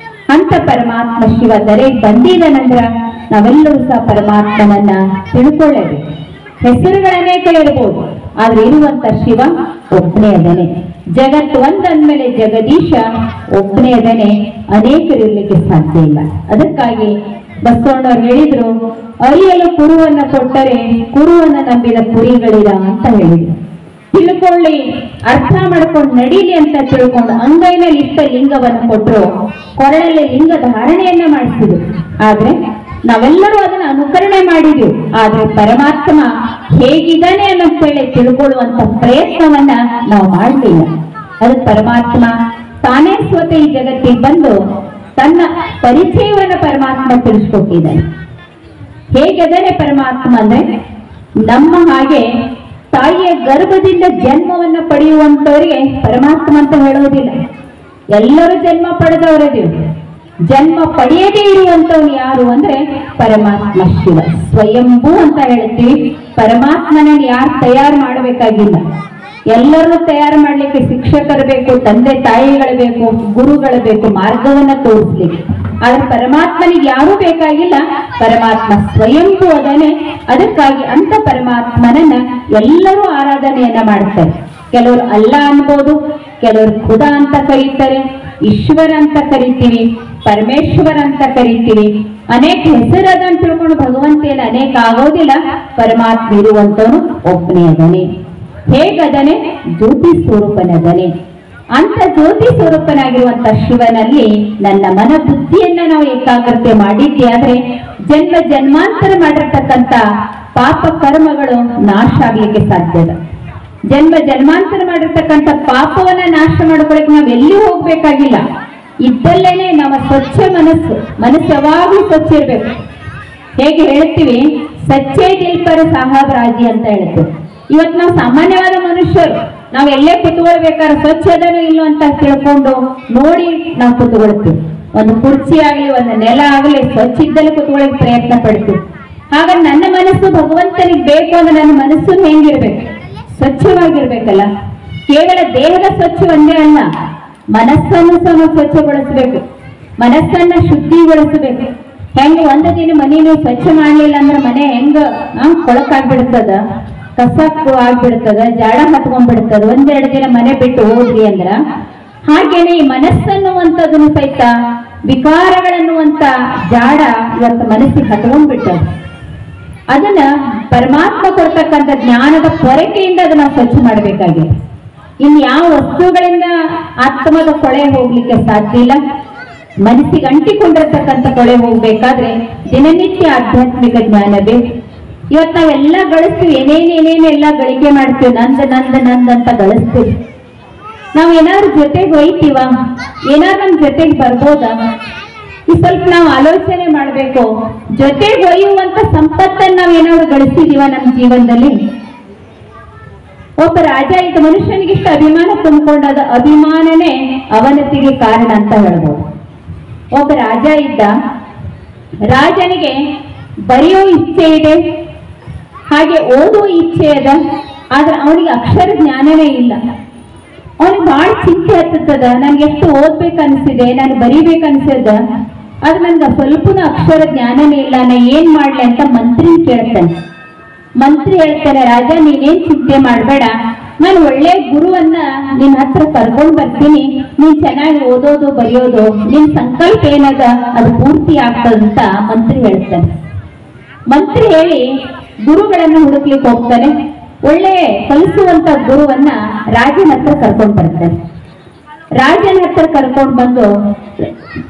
ಅಂತ ಪರಮಾತ್ಮ ಶಿವ ಧರೆಗೆ ಬಂದಿದ್ದಾನಂದ್ರ ನಾವೆಲ್ಲರೂ ಸಹ ಪರಮಾತ್ಮನನ್ನ ತಿಳ್ಕೊಳ್ಳೇಬೇಕು. ಹೆಸರುಗಳನ್ನೇ ಕೇಳಿರ್ಬೋದು, ಆದ್ರೆ ಇರುವಂತ ಶಿವ ಒಬ್ಬನೇ ಅದನೆ. ಜಗತ್ತು ಒಂದಂದ್ಮೇಲೆ ಜಗದೀಶ ಒಬ್ಬನೇ ಅದನೆ, ಅನೇಕರು ಇರ್ಲಿಕ್ಕೆ ಸಾಧ್ಯ ಇಲ್ಲ. ಅದಕ್ಕಾಗಿ ಬಸವಣ್ಣವ್ರು ಹೇಳಿದ್ರು, ಅರಿಯಲು ಕುರುವನ್ನ ಕೊಟ್ಟರೆ ಕುರುವನ್ನ ನಂಬಿದ ಕುರಿಗಳಿಲ್ಲ ಅಂತ ಹೇಳಿದ್ರು. ತಿಳ್ಕೊಳ್ಳಿ, ಅರ್ಥ ಮಾಡ್ಕೊಂಡು ನಡೀಲಿ ಅಂತ ತಿಳ್ಕೊಂಡು ಅಂಗೈನಲ್ಲಿ ಇಷ್ಟ ಲಿಂಗವನ್ನು ಕೊಟ್ಟರು, ಕೊರಳಲ್ಲಿ ಲಿಂಗ ಧಾರಣೆಯನ್ನ ಮಾಡಿಸಿದ್ರು. ಆದ್ರೆ ನಾವೆಲ್ಲರೂ ಅದನ್ನ ಅನುಕರಣೆ ಮಾಡಿದ್ವಿ. ಆದ್ರೆ ಪರಮಾತ್ಮ ಹೇಗಿದ್ದಾನೆ ಅನ್ನೋಂತೇಳಿ ತಿಳ್ಕೊಳ್ಳುವಂತ ಪ್ರಯತ್ನವನ್ನ ನಾವು ಮಾಡಲಿಲ್ಲ. ಅದು ಪರಮಾತ್ಮ ತಾನೇ ಸ್ವತಃ ಈ ಜಗತ್ತಿಗೆ ಬಂದು ತನ್ನ ಪರಿಚಯವನ್ನ ಪರಮಾತ್ಮ ತಿಳಿಸ್ಕೊಟ್ಟಿದ್ದಾನೆ. ಹೇಗಿದ್ದಾನೆ ಪರಮಾತ್ಮ ಅಂದ್ರೆ, ನಮ್ಮ ಹಾಗೆ ತಾಯಿಯ ಗರ್ಭದಿಂದ ಜನ್ಮವನ್ನ ಪಡೆಯುವಂತವರಿಗೆ ಪರಮಾತ್ಮ ಅಂತ ಹೇಳೋದಿಲ್ಲ. ಎಲ್ಲರೂ ಜನ್ಮ ಪಡೆದವರದೇವು. ಜನ್ಮ ಪಡೆಯದೇ ಇರುವಂತವನು ಯಾರು ಅಂದ್ರೆ ಪರಮಾತ್ಮ ಶಿವ ಸ್ವಯಂಭೂ ಅಂತ ಹೇಳ್ತೀವಿ. ಪರಮಾತ್ಮನನ್ನು ಯಾರು ತಯಾರು ಮಾಡಬೇಕಾಗಿಲ್ಲ. ಎಲ್ಲರೂ ತಯಾರು ಮಾಡ್ಲಿಕ್ಕೆ ಶಿಕ್ಷಕರು ಬೇಕು, ತಂದೆ ತಾಯಿಗಳು ಬೇಕು, ಗುರುಗಳು ಬೇಕು, ಮಾರ್ಗವನ್ನ ತೋರಿಸ್ಲಿಕ್ಕೆ. ಆದ್ರೆ ಪರಮಾತ್ಮನಿಗೆ ಯಾರೂ ಬೇಕಾಗಿಲ್ಲ. ಪರಮಾತ್ಮ ಸ್ವಯಂಭೂ ಅದನೆ. ಅದಕ್ಕಾಗಿ ಅಂತ ಪರಮಾತ್ಮನನ್ನ ಎಲ್ಲರೂ ಆರಾಧನೆಯನ್ನ ಮಾಡ್ತಾರೆ. ಕೆಲವರು ಅಲ್ಲ ಅನ್ಬೋದು, ಕೆಲವರು ಖುದ ಅಂತ ಕರೀತಾರೆ, ಈಶ್ವರ ಅಂತ ಕರಿತೀವಿ, ಪರಮೇಶ್ವರ ಅಂತ ಕರಿತೀವಿ. ಅನೇಕ ಹೆಸರದ ಅಂತ ತಿಳ್ಕೊಂಡು ಭಗವಂತನ ಅನೇಕ ಆಗೋದಿಲ್ಲ. ಪರಮಾತ್ಮ ಇರುವಂತವನು ಒಬ್ಬನೇ ಅದನೆ. ಹೇಗದನೆ? ಜ್ಯೋತಿ ಸ್ವರೂಪನದನೆ. ಅಂತ ಜ್ಯೋತಿ ಸ್ವರೂಪನಾಗಿರುವಂತ ಶಿವನಲ್ಲಿ ನನ್ನ ಮನ ಬುದ್ಧಿಯನ್ನ ನಾವು ಏಕಾಗ್ರತೆ ಮಾಡಿದ್ದೆ ಆದ್ರೆ ಜನ್ಮ ಜನ್ಮಾಂತರ ಮಾಡಿರ್ತಕ್ಕಂಥ ಪಾಪ ಕರ್ಮಗಳು ನಾಶ ಆಗ್ಲಿಕ್ಕೆ ಸಾಧ್ಯದ. ಜನ್ಮ ಜನ್ಮಾಂತರ ಮಾಡಿರ್ತಕ್ಕಂಥ ಪಾಪವನ್ನ ನಾಶ ಮಾಡ್ಕೊಳಕ್ಕೆ ನಾವ್ ಎಲ್ಲಿ ಹೋಗ್ಬೇಕಾಗಿಲ್ಲ. ಇದ್ದಲ್ಲೇನೆ ನಮ್ಮ ಸ್ವಚ್ಛ ಮನಸ್ಸು ಯಾವಾಗ್ಲೂ ಸ್ವಚ್ಛ ಇರ್ಬೇಕು. ಹೇಗೆ ಹೇಳ್ತೀವಿ, ಸಚ್ಚೇ ದಿಲ್ ಪರ ಸಾಹಬ್ ರಾಜಿ ಅಂತ ಹೇಳ್ತೀವಿ. ಇವತ್ತು ನಾವು ಸಾಮಾನ್ಯವಾದ ಮನುಷ್ಯರು, ನಾವ್ ಎಲ್ಲೇ ಕುತ್ಕೊಳ್ಬೇಕಾದ್ರೆ ಸ್ವಚ್ಛ ಅದನೋ ಇಲ್ಲೋ ಅಂತ ತಿಳ್ಕೊಂಡು ನೋಡಿ ನಾವು ಕುತ್ಕೊಳ್ತೀವಿ. ಒಂದು ಕುರ್ಚಿ ಆಗ್ಲಿ, ಒಂದು ನೆಲ ಆಗ್ಲಿ ಸ್ವಚ್ಛ ಇದ್ದಲ್ಲಿ ಕುತ್ಕೊಳ್ಳಿಕ್ ಪ್ರಯತ್ನ ಪಡ್ತೀವಿ. ಹಾಗಾಗಿ ನನ್ನ ಮನಸ್ಸು ಭಗವಂತನಿಗೆ ಬೇಕು ಅಂದ್ರೆ ನನ್ನ ಮನಸ್ಸು ಹೆಂಗಿರ್ಬೇಕು? ಸ್ವಚ್ಛವಾಗಿರ್ಬೇಕಲ್ಲ. ಕೇವಲ ದೇಹದ ಸ್ವಚ್ಛ ಒಂದೇ ಅಲ್ಲ, ಮನಸ್ಸನ್ನು ಸಹ ಸ್ವಚ್ಛಗೊಳಿಸಬೇಕು, ಮನಸ್ಸನ್ನ ಶುದ್ಧಿಗೊಳಿಸಬೇಕು. ಹೆಂಗ ಒಂದು ದಿನ ಮನೆ ನೀವು ಸ್ವಚ್ಛ ಮಾಡ್ಲಿಲ್ಲ ಅಂದ್ರೆ ಮನೆ ಹೆಂಗ ಕೊಳಕಾಗ್ಬಿಡ್ತದ, ಕಸಕ್ಕೂ ಆಗ್ಬಿಡ್ತದ, ಜಾಡ ಹತ್ಕೊಂಡ್ಬಿಡ್ತದ. ಒಂದೆರಡು ದಿನ ಮನೆ ಬಿಟ್ಟು ಹೋದ್ರಿ ಅಂದ್ರ ಹಾಗೇನೆ ಈ ಮನಸ್ಸನ್ನುವಂಥದನ್ನು ಸಹಿತ ವಿಕಾರಗಳನ್ನುವಂತ ಜಾಡ ಇವತ್ತು ಮನಸ್ಸಿಗೆ ಹತ್ಕೊಂಡ್ಬಿಟ್ಟದ. ಅದನ್ನ ಪರಮಾತ್ಮ ಕೊಡ್ತಕ್ಕಂಥ ಜ್ಞಾನದ ಕೊರತೆಯಿಂದ ಅದನ್ನ ಸ್ವಚ್ಛ ಮಾಡಬೇಕಾಗಿದೆ. ಇನ್ನು ಯಾವ ವಸ್ತುಗಳಿಂದ ಆತ್ಮದ ಕೊಳೆ ಹೋಗ್ಲಿಕ್ಕೆ ಸಾಧ್ಯ ಇಲ್ಲ. ಮನಸ್ಸಿಗೆ ಅಂಟಿಕೊಂಡಿರ್ತಕ್ಕಂಥ ಕೊಳೆ ಹೋಗ್ಬೇಕಾದ್ರೆ ದಿನನಿತ್ಯ ಆಧ್ಯಾತ್ಮಿಕ ಜ್ಞಾನ ಬೇಕು. ಇವತ್ತು ನಾವೆಲ್ಲ ಗಳಿಸ್ತೀವಿ, ಏನೇನೆಲ್ಲ ಗಳಿಕೆ ಮಾಡ್ತೀವಿ, ನಂದ್ ಅಂತ ಗಳಿಸ್ತೀವಿ. ನಾವ್ ಏನಾದ್ರು ಜೊತೆಗೆ ಒಯ್ತೀವ, ಏನಾದ್ರು ನಮ್ ಜೊತೆಗೆ ಬರ್ಬೋದಾ? ಈ ಸ್ವಲ್ಪ ನಾವು ಆಲೋಚನೆ ಮಾಡ್ಬೇಕು. ಜೊತೆಗೆ ಒಯ್ಯುವಂತ ಸಂಪತ್ತನ್ನು ನಾವ್ ಏನಾದ್ರು ಗಳಿಸಿದೀವ ನಮ್ಮ ಜೀವನದಲ್ಲಿ? ಒಬ್ಬ ರಾಜ ಇದ್ದ, ಮನುಷ್ಯನಿಗಿಷ್ಟ ಅಭಿಮಾನ ತುಂಬಿಕೊಂಡದ, ಅಭಿಮಾನನೇ ಅವನತಿಗೆ ಕಾರಣ ಅಂತ ಹೇಳ್ಬೋದು. ಒಬ್ಬ ರಾಜ ಇದ್ದ, ರಾಜನಿಗೆ ಬರೆಯೋ ಇಚ್ಛೆ ಇದೆ, ಹಾಗೆ ಓದುವ ಇಚ್ಛೆ ಅದ, ಆದ್ರೆ ಅವನಿಗೆ ಅಕ್ಷರ ಜ್ಞಾನವೇ ಇಲ್ಲ. ಅವನಿಗೆ ಬಹಳ ಚಿಂತೆ ಹತ್ತದ, ನನ್ಗೆ ಎಷ್ಟು ಓದ್ಬೇಕನ್ಸಿದೆ, ನಾನು ಬರೀಬೇಕನ್ಸದ, ಆದ್ರೆ ನನ್ಗೆ ಸ್ವಲ್ಪನೂ ಅಕ್ಷರ ಜ್ಞಾನನೇ ಇಲ್ಲ, ನಾ ಏನ್ ಮಾಡ್ಲಿ ಅಂತ ಮಂತ್ರಿ ಕೇಳ್ತಾನೆ. ಮಂತ್ರಿ ಹೇಳ್ತಾನೆ, ರಾಜ ನೀನೇನ್ ಚಿಂತೆ ಮಾಡ್ಬೇಡ, ನಾನು ಒಳ್ಳೆ ಗುರುವನ್ನ ನಿನ್ನ ಹತ್ರ ಕರ್ಕೊಂಡ್ ಬರ್ತೀನಿ, ನೀನ್ ಚೆನ್ನಾಗಿ ಓದೋದು ಬರೆಯೋದು, ನಿನ್ ಸಂಕಲ್ಪ ಏನದ ಅದು ಪೂರ್ತಿ ಆಗ್ತದಂತ ಮಂತ್ರಿ ಹೇಳ್ತಾನೆ. ಮಂತ್ರಿ ಹೇಳಿ ಗುರುಗಳನ್ನ ಹುಡುಕ್ಲಿಕ್ಕೆ ಹೋಗ್ತಾನೆ. ಒಳ್ಳೆ ಕಲಿಸುವಂತ ಗುರುವನ್ನ ರಾಜನ ಹತ್ರ ಕರ್ಕೊಂಡ್ ಬರ್ತಾನೆ. ರಾಜನ ಹತ್ರ ಕರ್ಕೊಂಡ್ ಬಂದು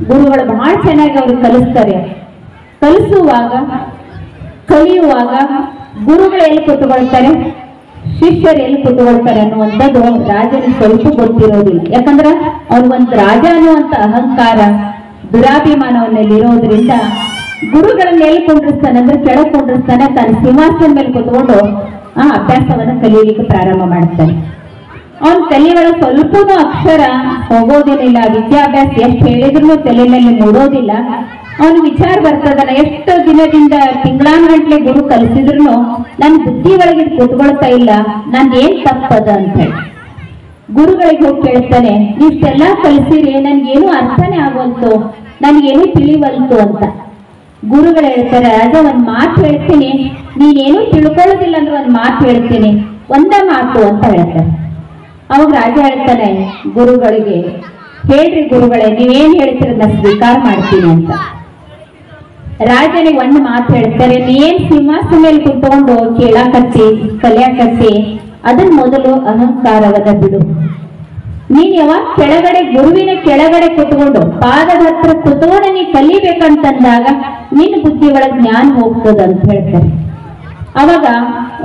ಗುರುಗಳು ಬಹಳ ಚೆನ್ನಾಗಿ ಅವ್ರಿಗೆ ಕಲಿಸ್ತಾರೆ. ಕಲಿಸುವಾಗ ಕಲಿಯುವಾಗ ಗುರುಗಳು ಎಲ್ಲಿ ಕೂತ್ಕೊಳ್ತಾರೆ, ಶಿಷ್ಯರು ಎಲ್ಲಿ ಕೂತ್ಕೊಳ್ತಾರೆ ಅನ್ನುವಂಥದ್ದು ರಾಜನಿಗೆ ಸ್ವಲ್ಪ ಗೊತ್ತಿರೋದಿಲ್ಲ. ಯಾಕಂದ್ರೆ ಅವ್ರಿಗೊಂದು ರಾಜ ಅನ್ನುವಂತ ಅಹಂಕಾರ, ದುರಾಭಿಮಾನವನ್ನಲ್ಲಿರೋದ್ರಿಂದ ಗುರುಗಳನ್ನ ಎಲ್ಲಿ ಕೊಂಡಿರ್ತಾನೆ ಅಂದ್ರೆ ಕೆಳಗೆ ಕೊಂಡಿರ್ತಾನೆ, ತನ್ನ ಸಿಂಹಾಸನ ಮೇಲೆ ಕೂತ್ಕೊಂಡು ಆ ಅಭ್ಯಾಸವನ್ನ ಕಲಿಯಲಿಕ್ಕೆ ಪ್ರಾರಂಭ ಮಾಡ್ತಾನೆ. ಅವನ್ ತಲೆ ಒಳಗೆ ಸ್ವಲ್ಪನೂ ಅಕ್ಷರ ಹೋಗೋದಿಲ್ಲ, ವಿದ್ಯಾಭ್ಯಾಸ ಎಷ್ಟು ಹೇಳಿದ್ರು ತಲೆಯಲ್ಲಿ ಮೂಡೋದಿಲ್ಲ. ಅವನು ವಿಚಾರ ಬರ್ತದಲ್ಲ, ಎಷ್ಟು ದಿನದಿಂದ ತಿಂಗಳಾನ್ಗಂಟ್ಲೆ ಗುರು ಕಲಿಸಿದ್ರು ನನ್ನ ಬುದ್ಧಿ ಒಳಗೆ ಕೂತ್ಕೊಳ್ತಾ ಇಲ್ಲ, ನಂದು ಏನ್ ತಪ್ಪದ ಅಂತ ಹೇಳಿ ಗುರುಗಳಿಗೆ ಹೋಗಿ ಕೇಳ್ತಾನೆ. ಇಷ್ಟೆಲ್ಲಾ ಕಲಿಸಿರಿ, ನನ್ಗೇನು ಅರ್ಥನೇ ಆಗೋಲ್ತು, ನನ್ಗೇನು ತಿಳಿವಲ್ತು ಅಂತ. ಗುರುಗಳು ಹೇಳ್ತಾರೆ, ರಾಜ ಒಂದ್ ಮಾತು ಹೇಳ್ತೀನಿ, ನೀನೇನು ತಿಳ್ಕೊಳ್ಳೋದಿಲ್ಲ ಅಂದ್ರೆ ಒಂದ್ ಮಾತು ಹೇಳ್ತೀನಿ, ಒಂದ ಮಾತು ಅಂತ ಹೇಳ್ತಾರೆ. ಅವಾಗ ರಾಜ ಹೇಳ್ತಾನೆ ಗುರುಗಳಿಗೆ, ಹೇಳ್ರಿ ಗುರುಗಳೇ, ನೀವೇನ್ ಹೇಳ್ತೀರ ನಾ ಸ್ವೀಕಾರ ಮಾಡ್ತೀನಿ ಅಂತ. ರಾಜನಿಗೆ ಒಂದು ಮಾತು ಹೇಳ್ತಾರೆ, ನೀನ್ ಸಿಂಹಾಸನ ಮೇಲೆ ಕುತ್ಕೊಂಡು ಕೇಳಾಕತ್ತಿ ಕಲಿಯಾಕತ್ತಿ, ಅದನ್ನ ಮೊದಲು ಅಹಂಕಾರವನ್ನ ಬಿಡು. ನೀನ್ ಯಾವಾಗ ಕೆಳಗಡೆ ಗುರುವಿನ ಕೆಳಗಡೆ ಕುತ್ಕೊಂಡು ಪಾದದ ಹತ್ರ ಕುತ್ಕೊಂಡು ನೀ ಕಲಿಬೇಕಂತಂದಾಗ ನಿನ್ನ ಬುದ್ಧಿ ಒಳಗೆ ಜ್ಞಾನ ಹೋಗ್ತದ ಅಂತ ಹೇಳ್ತಾರೆ. ಅವಾಗ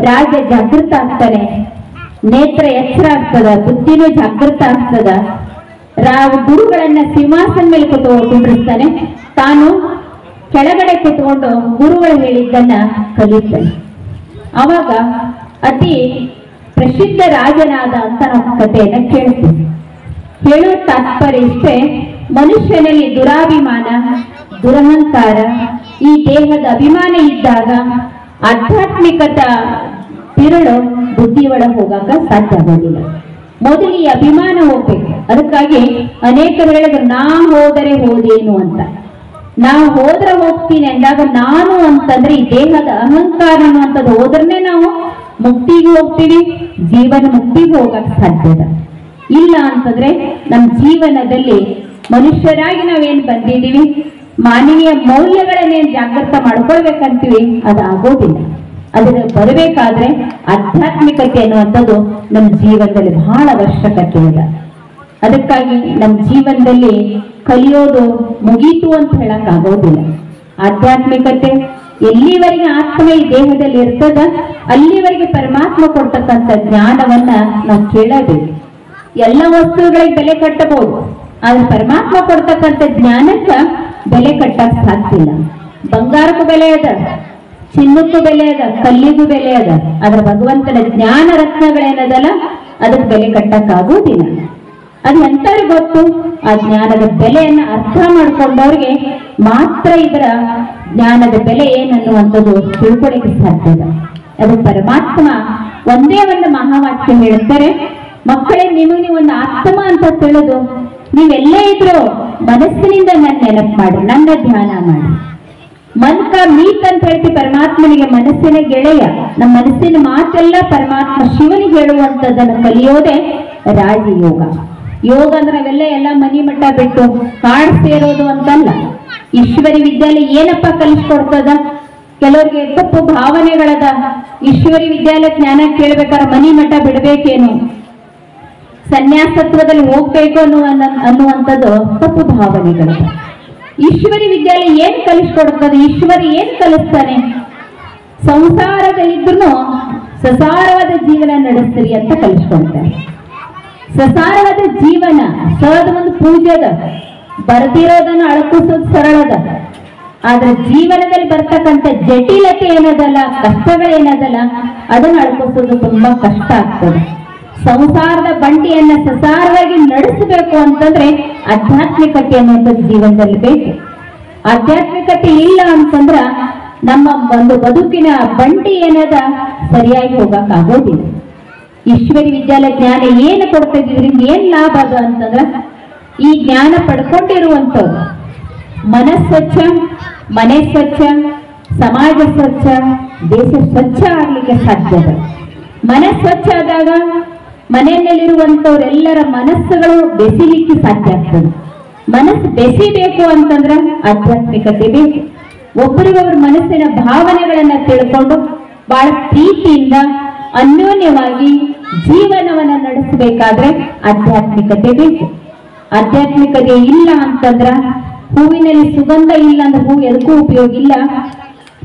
ರಾಜ ಜಾಗೃತ ಆಗ್ತಾನೆ, ನೇತ್ರ ಎಚ್ಚರ ಆಗ್ತದ, ಬುದ್ಧಿನೂ ಜಾಗೃತ ಆಗ್ತದ. ಗುರುಗಳನ್ನ ಸಿಂಹಾಸನ ಮೇಲೆ ಕುತ್ಕೊಂಡಿರ್ತಾನೆ, ತಾನು ಕೆಳಗಡೆ ಕುತ್ಕೊಂಡು ಗುರುಗಳು ಹೇಳಿದ್ದನ್ನ ಕಲಿತಾನೆ. ಅವಾಗ ಅತಿ ಪ್ರಸಿದ್ಧ ರಾಜನಾದ ಅಂತ ನಾವು ಕಥೆಯನ್ನ ಕೇಳ್ತೀವಿ. ಹೇಳುವ ತಾತ್ಪರ್ಯ ಇಷ್ಟೇ, ಮನುಷ್ಯನಲ್ಲಿ ದುರಾಭಿಮಾನ, ದುರಹಂಕಾರ, ಈ ದೇಹದ ಅಭಿಮಾನ ಇದ್ದಾಗ ಆಧ್ಯಾತ್ಮಿಕತ ತಿರುಳು ಬುದ್ಧಿ ಒಳಗೆ ಹೋಗಾಕ ಸಾಧ್ಯ ಆಗೋದಿಲ್ಲ. ಮೊದಲು ಈ ಅಭಿಮಾನ ಹೋಗ್ಬೇಕು. ಅದಕ್ಕಾಗಿ ಅನೇಕರು ಹೇಳಿದ್ರು, ನಾ ಹೋದರೆ ಹೋದೇನು ಅಂತ. ನಾವು ಹೋದ್ರೆ ಹೋಗ್ತೀನಿ ಅಂದಾಗ ನಾನು ಅಂತಂದ್ರೆ ಈ ದೇಹದ ಅಹಂಕಾರ ಅನ್ನುವಂಥದ್ದು ಹೋದ್ರೆ ನಾವು ಮುಕ್ತಿಗೆ ಹೋಗ್ತೀವಿ, ಜೀವನ ಮುಕ್ತಿಗೆ ಹೋಗಕ್ ಸಾಧ್ಯದ ಇಲ್ಲ. ಅಂತಂದ್ರೆ ನಮ್ಮ ಜೀವನದಲ್ಲಿ ಮನುಷ್ಯರಾಗಿ ನಾವೇನ್ ಬಂದಿದ್ದೀವಿ, ಮಾನವೀಯ ಮೌಲ್ಯಗಳನ್ನೇನ್ ಜಾಗೃತ ಮಾಡ್ಕೊಳ್ಬೇಕಂತೀವಿ, ಅದಾಗೋದಿಲ್ಲ. ಅದನ್ನ ಬರಬೇಕಾದ್ರೆ ಆಧ್ಯಾತ್ಮಿಕತೆ ಅನ್ನುವಂಥದ್ದು ನಮ್ಮ ಜೀವನದಲ್ಲಿ ಬಹಳ ಅವಶ್ಯಕತೆ ಇದೆ. ಅದಕ್ಕಾಗಿ ನಮ್ಮ ಜೀವನದಲ್ಲಿ ಕಲಿಯೋದು ಮುಗೀತು ಅಂತ ಹೇಳಕ್ ಆಗೋದಿಲ್ಲ. ಆಧ್ಯಾತ್ಮಿಕತೆ ಎಲ್ಲಿವರೆಗೆ ಆತ್ಮ ಈ ದೇಹದಲ್ಲಿ ಇರ್ತದ ಅಲ್ಲಿವರೆಗೆ ಪರಮಾತ್ಮ ಕೊಡ್ತಕ್ಕಂಥ ಜ್ಞಾನವನ್ನ ನಾವು ಕೇಳಬೇಕು. ಎಲ್ಲ ವಸ್ತುಗಳಿಗೆ ಬೆಲೆ ಕಟ್ಟಬಹುದು, ಆದ್ರೆ ಪರಮಾತ್ಮ ಕೊಡ್ತಕ್ಕಂಥ ಜ್ಞಾನಕ್ಕ ಬೆಲೆ ಕಟ್ಟಕ್ ಸಾಧ್ಯ ಇಲ್ಲ. ಬಂಗಾರಕ್ಕೂ ಬೆಲೆ ಅದ, ಚಿನ್ನಕ್ಕೂ ಬೆಲೆ ಅದ, ಕಲ್ಲಿಗೂ ಬೆಲೆ ಅದ, ಆದ್ರೆ ಭಗವಂತನ ಜ್ಞಾನ ರತ್ನಗಳೇನದಲ್ಲ ಅದಕ್ಕೆ ಬೆಲೆ ಕಟ್ಟಕ್ ಆಗೋದಿಲ್ಲ. ಅದು ಎಂತವ್ರಿಗೆ ಗೊತ್ತು? ಆ ಜ್ಞಾನದ ಬೆಲೆಯನ್ನ ಅರ್ಥ ಮಾಡ್ಕೊಂಡವ್ರಿಗೆ ಮಾತ್ರ ಇದರ ಜ್ಞಾನದ ಬೆಲೆ ಏನನ್ನುವಂಥದ್ದು ತಿಳ್ಕೊಳ್ಳಿಕ್ಕೆ ಸಾಧ್ಯದ. ಅದು ಪರಮಾತ್ಮ ಒಂದೇ ಒಂದು ಮಹಾವಾಕ್ಯ ಹೇಳ್ತಾರೆ, ಮಕ್ಕಳೇ ನಿಮಗೆ ಒಂದು ಆತ್ಮ ಅಂತ ತಿಳಿದು ನೀವೆಲ್ಲೇ ಇದ್ರು ಮನಸ್ಸಿನಿಂದ ನನ್ನ ನೆನಪು ಮಾಡಿ, ನನ್ನ ಧ್ಯಾನ ಮಾಡಿ. ಮನ್ಕ ಮೀತ್ ಅಂತ ಹೇಳ್ತಿ ಪರಮಾತ್ಮನಿಗೆ, ಮನಸ್ಸಿನ ಗೆಳೆಯ. ನಮ್ಮ ಮನಸ್ಸಿನ ಮಾತೆಲ್ಲ ಪರಮಾತ್ಮ ಶಿವನಿಗೆ ಹೇಳುವಂಥದ್ದನ್ನು ಕಲಿಯೋದೇ ರಾಜಯೋಗ. ಯೋಗ ಅಂದ್ರೆ ನಾವೆಲ್ಲ ಎಲ್ಲ ಮನಿ ಮಠ ಬಿಟ್ಟು ಕಾಡ್ ಸೇರೋದು ಅಂತಲ್ಲ. ಈಶ್ವರಿ ವಿದ್ಯಾಲಯ ಏನಪ್ಪ ಕಲಿಸ್ಕೊಡ್ತದ? ಕೆಲವ್ರಿಗೆ ತಪ್ಪು ಭಾವನೆಗಳದ. ಈಶ್ವರಿ ವಿದ್ಯಾಲಯ ಜ್ಞಾನ ಕೇಳ್ಬೇಕಾದ್ರೆ ಮನಿ ಮಠ ಬಿಡ್ಬೇಕೇನು, ಸನ್ಯಾಸತ್ವದಲ್ಲಿ ಹೋಗ್ಬೇಕು ಅನ್ನುವಂಥದ್ದು ತಪ್ಪು ಭಾವನೆಗಳು. ಈಶ್ವರಿ ವಿದ್ಯಾಲಯ ಏನ್ ಕಲಿಸ್ಕೊಡ್ತದೆ? ಈಶ್ವರಿ ಏನ್ ಕಲಿಸ್ತಾನೆ? ಸಂಸಾರದಲ್ಲಿದ್ರು ಸಸಾರವಾದ ಜೀವನ ನಡೆಸ್ತೀರಿ ಅಂತ ಕಲಿಸ್ಕೊಡ್ತಾರೆ. ಸಸಾರವಾದ ಜೀವನ ಸಹಜ ಒಂದು ಪೂಜೆದ, ಬರ್ದಿರೋದನ್ನ ಅಳಕಿಸೋದು ಸರಳದ, ಆದ್ರೆ ಜೀವನದಲ್ಲಿ ಬರ್ತಕ್ಕಂಥ ಜಟಿಲತೆ ಏನದಲ್ಲ, ಕಷ್ಟಗಳೇನದಲ್ಲ, ಅದನ್ನ ಅಳಕಿಸೋದು ತುಂಬಾ ಕಷ್ಟ ಆಗ್ತದೆ. ಸಂಸಾರದ ಬಂಡಿಯನ್ನ ಸಸಾರವಾಗಿ ನಡೆಸಬೇಕು ಅಂತಂದ್ರೆ ಆಧ್ಯಾತ್ಮಿಕತೆ ಅನ್ನೋದು ಜೀವನದಲ್ಲಿ ಬೇಕು. ಆಧ್ಯಾತ್ಮಿಕತೆ ಇಲ್ಲ ಅಂತಂದ್ರ ನಮ್ಮ ಒಂದು ಬದುಕಿನ ಬಂಡಿ ಏನದ ಸರಿಯಾಗಿ ಹೋಗಕ್ ಆಗೋದಿಲ್ಲ. ಈಶ್ವರಿ ವಿದ್ಯಾಲಯ ಜ್ಞಾನ ಏನು ಕೊಡ್ತಾ ಇದರಿಂದ ಏನ್ ಲಾಭ ಅದು ಅಂತಂದ್ರ, ಈ ಜ್ಞಾನ ಪಡ್ಕೊಂಡಿರುವಂಥವ್ರು ಮನಸ್ವಚ್ಛ, ಮನೆ ಸ್ವಚ್ಛ, ಸಮಾಜ ಸ್ವಚ್ಛ, ದೇಶ ಸ್ವಚ್ಛ ಆಗ್ಲಿಕ್ಕೆ ಸಾಧ್ಯದ. ಮನೆ ಸ್ವಚ್ಛ ಆದಾಗ ಮನೆಯಲ್ಲಿರುವಂತವ್ರೆಲ್ಲರ ಮನಸ್ಸುಗಳು ಬೆಸಿಲಿಕ್ಕೆ ಸಾಧ್ಯ ಆಗ್ತದೆ. ಮನಸ್ಸು ಬೆಸಿಬೇಕು ಅಂತಂದ್ರ ಆಧ್ಯಾತ್ಮಿಕತೆ ಬೇಕು. ಒಬ್ಬರಿಗೊಬ್ಬರ ಮನಸ್ಸಿನ ಭಾವನೆಗಳನ್ನ ತಿಳ್ಕೊಂಡು ಬಹಳ ಪ್ರೀತಿಯಿಂದ ಅನ್ಯೋನ್ಯವಾಗಿ ಜೀವನವನ್ನ ನಡೆಸಬೇಕಾದ್ರೆ ಆಧ್ಯಾತ್ಮಿಕತೆ ಬೇಕು. ಆಧ್ಯಾತ್ಮಿಕತೆ ಇಲ್ಲ ಅಂತಂದ್ರ ಹೂವಿನಲ್ಲಿ ಸುಗಂಧ ಇಲ್ಲ ಅಂದ್ರೆ ಹೂ ಎದಕ್ಕೂ ಉಪಯೋಗ ಇಲ್ಲ.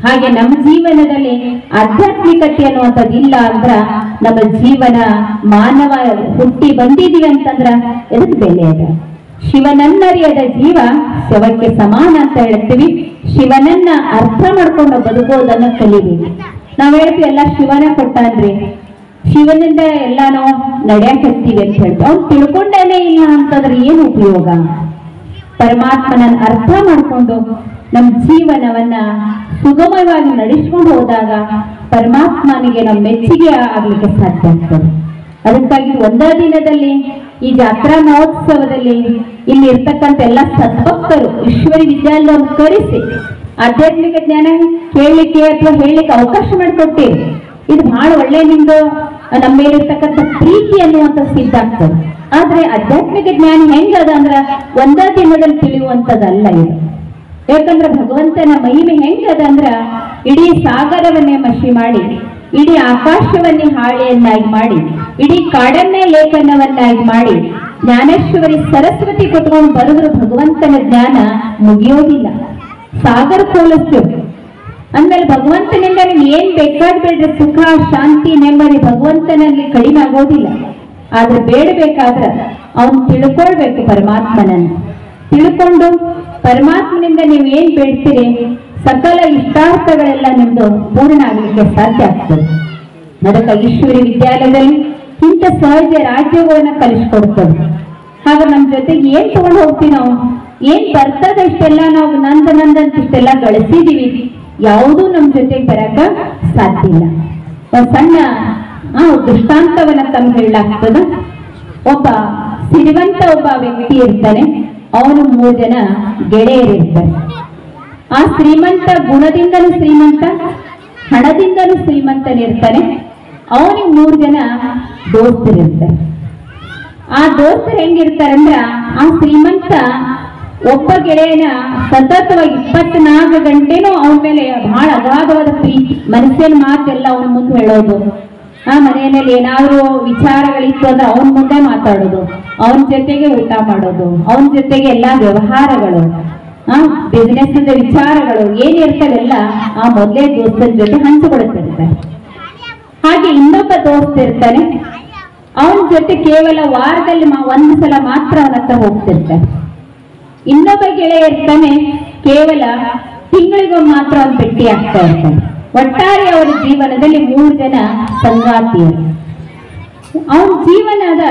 ಹಾಗೆ ನಮ್ಮ ಜೀವನದಲ್ಲಿ ಆಧ್ಯಾತ್ಮಿಕತೆ ಅನ್ನುವಂಥದ್ದು ಇಲ್ಲ ಅಂದ್ರ ನಮ್ಮ ಜೀವನ ಮಾನವ ಹುಟ್ಟಿ ಬಂದಿದೀವಿ ಅಂತಂದ್ರ ಎದಕ್ ಬೆಲೆ ಅದ? ಶಿವನನ್ನರಿಯದ ಜೀವ ಶವಕ್ಕೆ ಸಮಾನ ಅಂತ ಹೇಳ್ತೀವಿ. ಶಿವನನ್ನ ಅರ್ಥ ಮಾಡ್ಕೊಂಡು ಬದುಕೋದನ್ನ ಕಲಿಬೇಕು. ನಾವ್ ಹೇಳ್ತೀವಿ ಎಲ್ಲ ಶಿವನ ಕೊಟ್ಟಾನ್ರಿ, ಶಿವನಿಂದ ಎಲ್ಲ ನಾವು ನಡೆಯಕತ್ತೀವಿ ಅಂತ ಹೇಳ್ತೀವಿ. ಅವ್ನು ತಿಳ್ಕೊಂಡೇನೆ ಇಲ್ಲ ಅಂತಂದ್ರೆ ಏನು ಉಪಯೋಗ? ಪರಮಾತ್ಮನನ್ನ ಅರ್ಥ ಮಾಡ್ಕೊಂಡು ನಮ್ಮ ಜೀವನವನ್ನ ಸುಗಮವಾಗಿ ನಡೆಸ್ಕೊಂಡು ಹೋದಾಗ ಪರಮಾತ್ಮನಿಗೆ ನಮ್ಮ ಮೆಚ್ಚುಗೆ ಆಗ್ಲಿಕ್ಕೆ ಸಾಧ್ಯ ಆಗ್ತದೆ. ಅದಕ್ಕಾಗಿ ಒಂದೇ ದಿನದಲ್ಲಿ ಈ ಜಾತ್ರಾ ಮಹೋತ್ಸವದಲ್ಲಿ ಇಲ್ಲಿ ಇರ್ತಕ್ಕಂಥ ಎಲ್ಲ ಸದ್ಭಕ್ತರು ಈಶ್ವರಿ ವಿದ್ಯಾಲಯವನ್ನು ಕರೆಸಿ ಆಧ್ಯಾತ್ಮಿಕ ಜ್ಞಾನ ಕೇಳಲಿಕ್ಕೆ ಅಥವಾ ಹೇಳಲಿಕ್ಕೆ ಅವಕಾಶ ಮಾಡಿಕೊಟ್ಟಿರಿ. ಇದು ಬಹಳ ಒಳ್ಳೆ ನಿಮ್ದು ನಮ್ಮ ಮೇಲಿರ್ತಕ್ಕಂಥ ಪ್ರೀತಿ ಅನ್ನುವಂಥ ಸಿದ್ಧ ಆಗ್ತದೆ. ಆದ್ರೆ ಆಧ್ಯಾತ್ಮಿಕ ಜ್ಞಾನ ಹೆಂಗದ ಅಂದ್ರ ಒಂದೇ ದಿನದಲ್ಲಿ ತಿಳಿಯುವಂಥದ್ದಲ್ಲ ಇದು. ಯಾಕಂದ್ರೆ ಭಗವಂತನ ಮಹಿಮೆ ಹೆಂಗದ ಅಂದ್ರ ಇಡೀ ಸಾಗರವನ್ನೇ ಮಶಿ ಮಾಡಿ, ಇಡೀ ಆಕಾಶವನ್ನೇ ಹಾಳೆಯನ್ನಾಗಿ ಮಾಡಿ, ಇಡೀ ಕಾಡನ್ನೇ ಲೇಖನವನ್ನಾಗಿ ಮಾಡಿ, ಜ್ಞಾನೇಶ್ವರಿ ಸರಸ್ವತಿ ಕುತ್ಕೊಂಡು ಬರೆದ್ರು ಭಗವಂತನ ಜ್ಞಾನ ಮುಗಿಯೋದಿಲ್ಲ. ಸಾಗರ ಹೋಲಿಸ್ತೇವೆ ಅಂದ್ಮೇಲೆ ಭಗವಂತನಿಂದ ನೀವು ಏನ್ ಬೇಕಾದ್ಬೇಡ್ರಿ, ಸುಖ ಶಾಂತಿ ನೆಮ್ಮದಿ ಭಗವಂತನಲ್ಲಿ ಕಡಿಮೆ ಆಗೋದಿಲ್ಲ. ಆದ್ರೆ ಬೇಡಬೇಕಾದ್ರ ಅವನು ತಿಳ್ಕೊಳ್ಬೇಕು. ಪರಮಾತ್ಮನನ್ನು ತಿಳ್ಕೊಂಡು ಪರಮಾತ್ಮನಿಂದ ನೀವು ಏನ್ ಬೇಡ್ತೀರಿ ಸಕಲ ಇಷ್ಟಾರ್ಥಗಳೆಲ್ಲ ನಿಮ್ದು ಪೂರ್ಣ ಆಗ್ಲಿಕ್ಕೆ ಸಾಧ್ಯ ಆಗ್ತದೆ. ಅದಕ್ಕೆ ಈಶ್ವರಿ ವಿದ್ಯಾಲಯದಲ್ಲಿ ಇಂಥ ಸಹಜ ರಾಜ್ಯಗಳನ್ನ ಕಲಿಸ್ಕೊಡ್ತದೆ. ಹಾಗ ನಮ್ ಜೊತೆಗೆ ಏನ್ ತಗೊಂಡು ಹೋಗ್ತೀವಿ ನಾವು, ಏನ್ ಬರ್ತದ ಇಷ್ಟೆಲ್ಲ ನಾವು ನಂದಂತ ಇಷ್ಟೆಲ್ಲ ಗಳಿಸಿದೀವಿ, ಯಾವುದೂ ನಮ್ ಜೊತೆಗೆ ಬರಕ ಸಾಧ್ಯ ಇಲ್ಲ. ಒಂದ್ ಸಣ್ಣ ದೃಷ್ಟಾಂತವನ್ನ ತಮ್ಗೆ ಹೇಳಲಾಗ್ತದ. ಒಬ್ಬ ಸಿರಿವಂತ ಒಬ್ಬ ವ್ಯಕ್ತಿ ಇರ್ತಾನೆ, ಅವನು 3 ಜನ ಗೆಳೆಯರಿರ್ತಾರೆ. ಆ ಶ್ರೀಮಂತ ಗುಣದಿಂದಲೂ ಶ್ರೀಮಂತ, ಹಣದಿಂದಲೂ ಶ್ರೀಮಂತನಿರ್ತಾನೆ. ಅವನಿಗೆ 3 ಜನ ದೋಸ್ತರಿರ್ತಾರೆ. ಆ ದೋಸ್ತರು ಹೆಂಗಿರ್ತಾರಂದ್ರ, ಆ ಶ್ರೀಮಂತ ಒಬ್ಬ ಗೆಳೆಯನ ಸತತವಾಗಿ 24 ಗಂಟೆನೂ ಅವನ ಮೇಲೆ ಬಹಳ ಅಗಾಧವಾದ ಪ್ರೀತಿ, ಮನಸ್ಸಿನ ಮಾತೆಲ್ಲ ಅವನ ಮುಂದೆ ಹೇಳೋದು. ಆ ಮನೆಯಲ್ಲಿ ಏನಾದ್ರು ವಿಚಾರಗಳಿತ್ತು ಅಂದ್ರೆ ಅವನ ಮುಂದೆ ಮಾತಾಡೋದು, ಅವನ ಜೊತೆಗೆ ಊಟ ಮಾಡೋದು, ಅವನ ಜೊತೆಗೆ ಎಲ್ಲಾ ವ್ಯವಹಾರಗಳು, ಬಿಸ್ನೆಸ್ ವಿಚಾರಗಳು ಏನಿರ್ತಾವೆಲ್ಲ ಆ ಮೊದಲೇ ದೋಸ್ತರ ಜೊತೆ ಹಂಚಿಕೊಳ್ತಿರ್ತಾರೆ. ಹಾಗೆ ಇನ್ನೊಬ್ಬ ದೋಸ್ತ ಇರ್ತಾನೆ, ಅವನ ಜೊತೆ ಕೇವಲ ವಾರದಲ್ಲಿ 1 ಸಲ ಮಾತ್ರ ಅವನ ಹತ್ರ ಹೋಗ್ತಿರ್ತಾನೆ. ಇನ್ನೊಬ್ಬ ಗೆಳೆಯ ಇರ್ತಾನೆ, ಕೇವಲ ತಿಂಗಳಿಗೊಮ್ಮೆ ಮಾತ್ರ ಅವನು ಭೇಟಿ ಆಗ್ತಾ ಇರ್ತಾನೆ. ಒಟ್ಟಾರೆ ಅವರ ಜೀವನದಲ್ಲಿ 3 ಜನ ಸಂಗಾತಿಯರು. ಅವನ ಜೀವನದ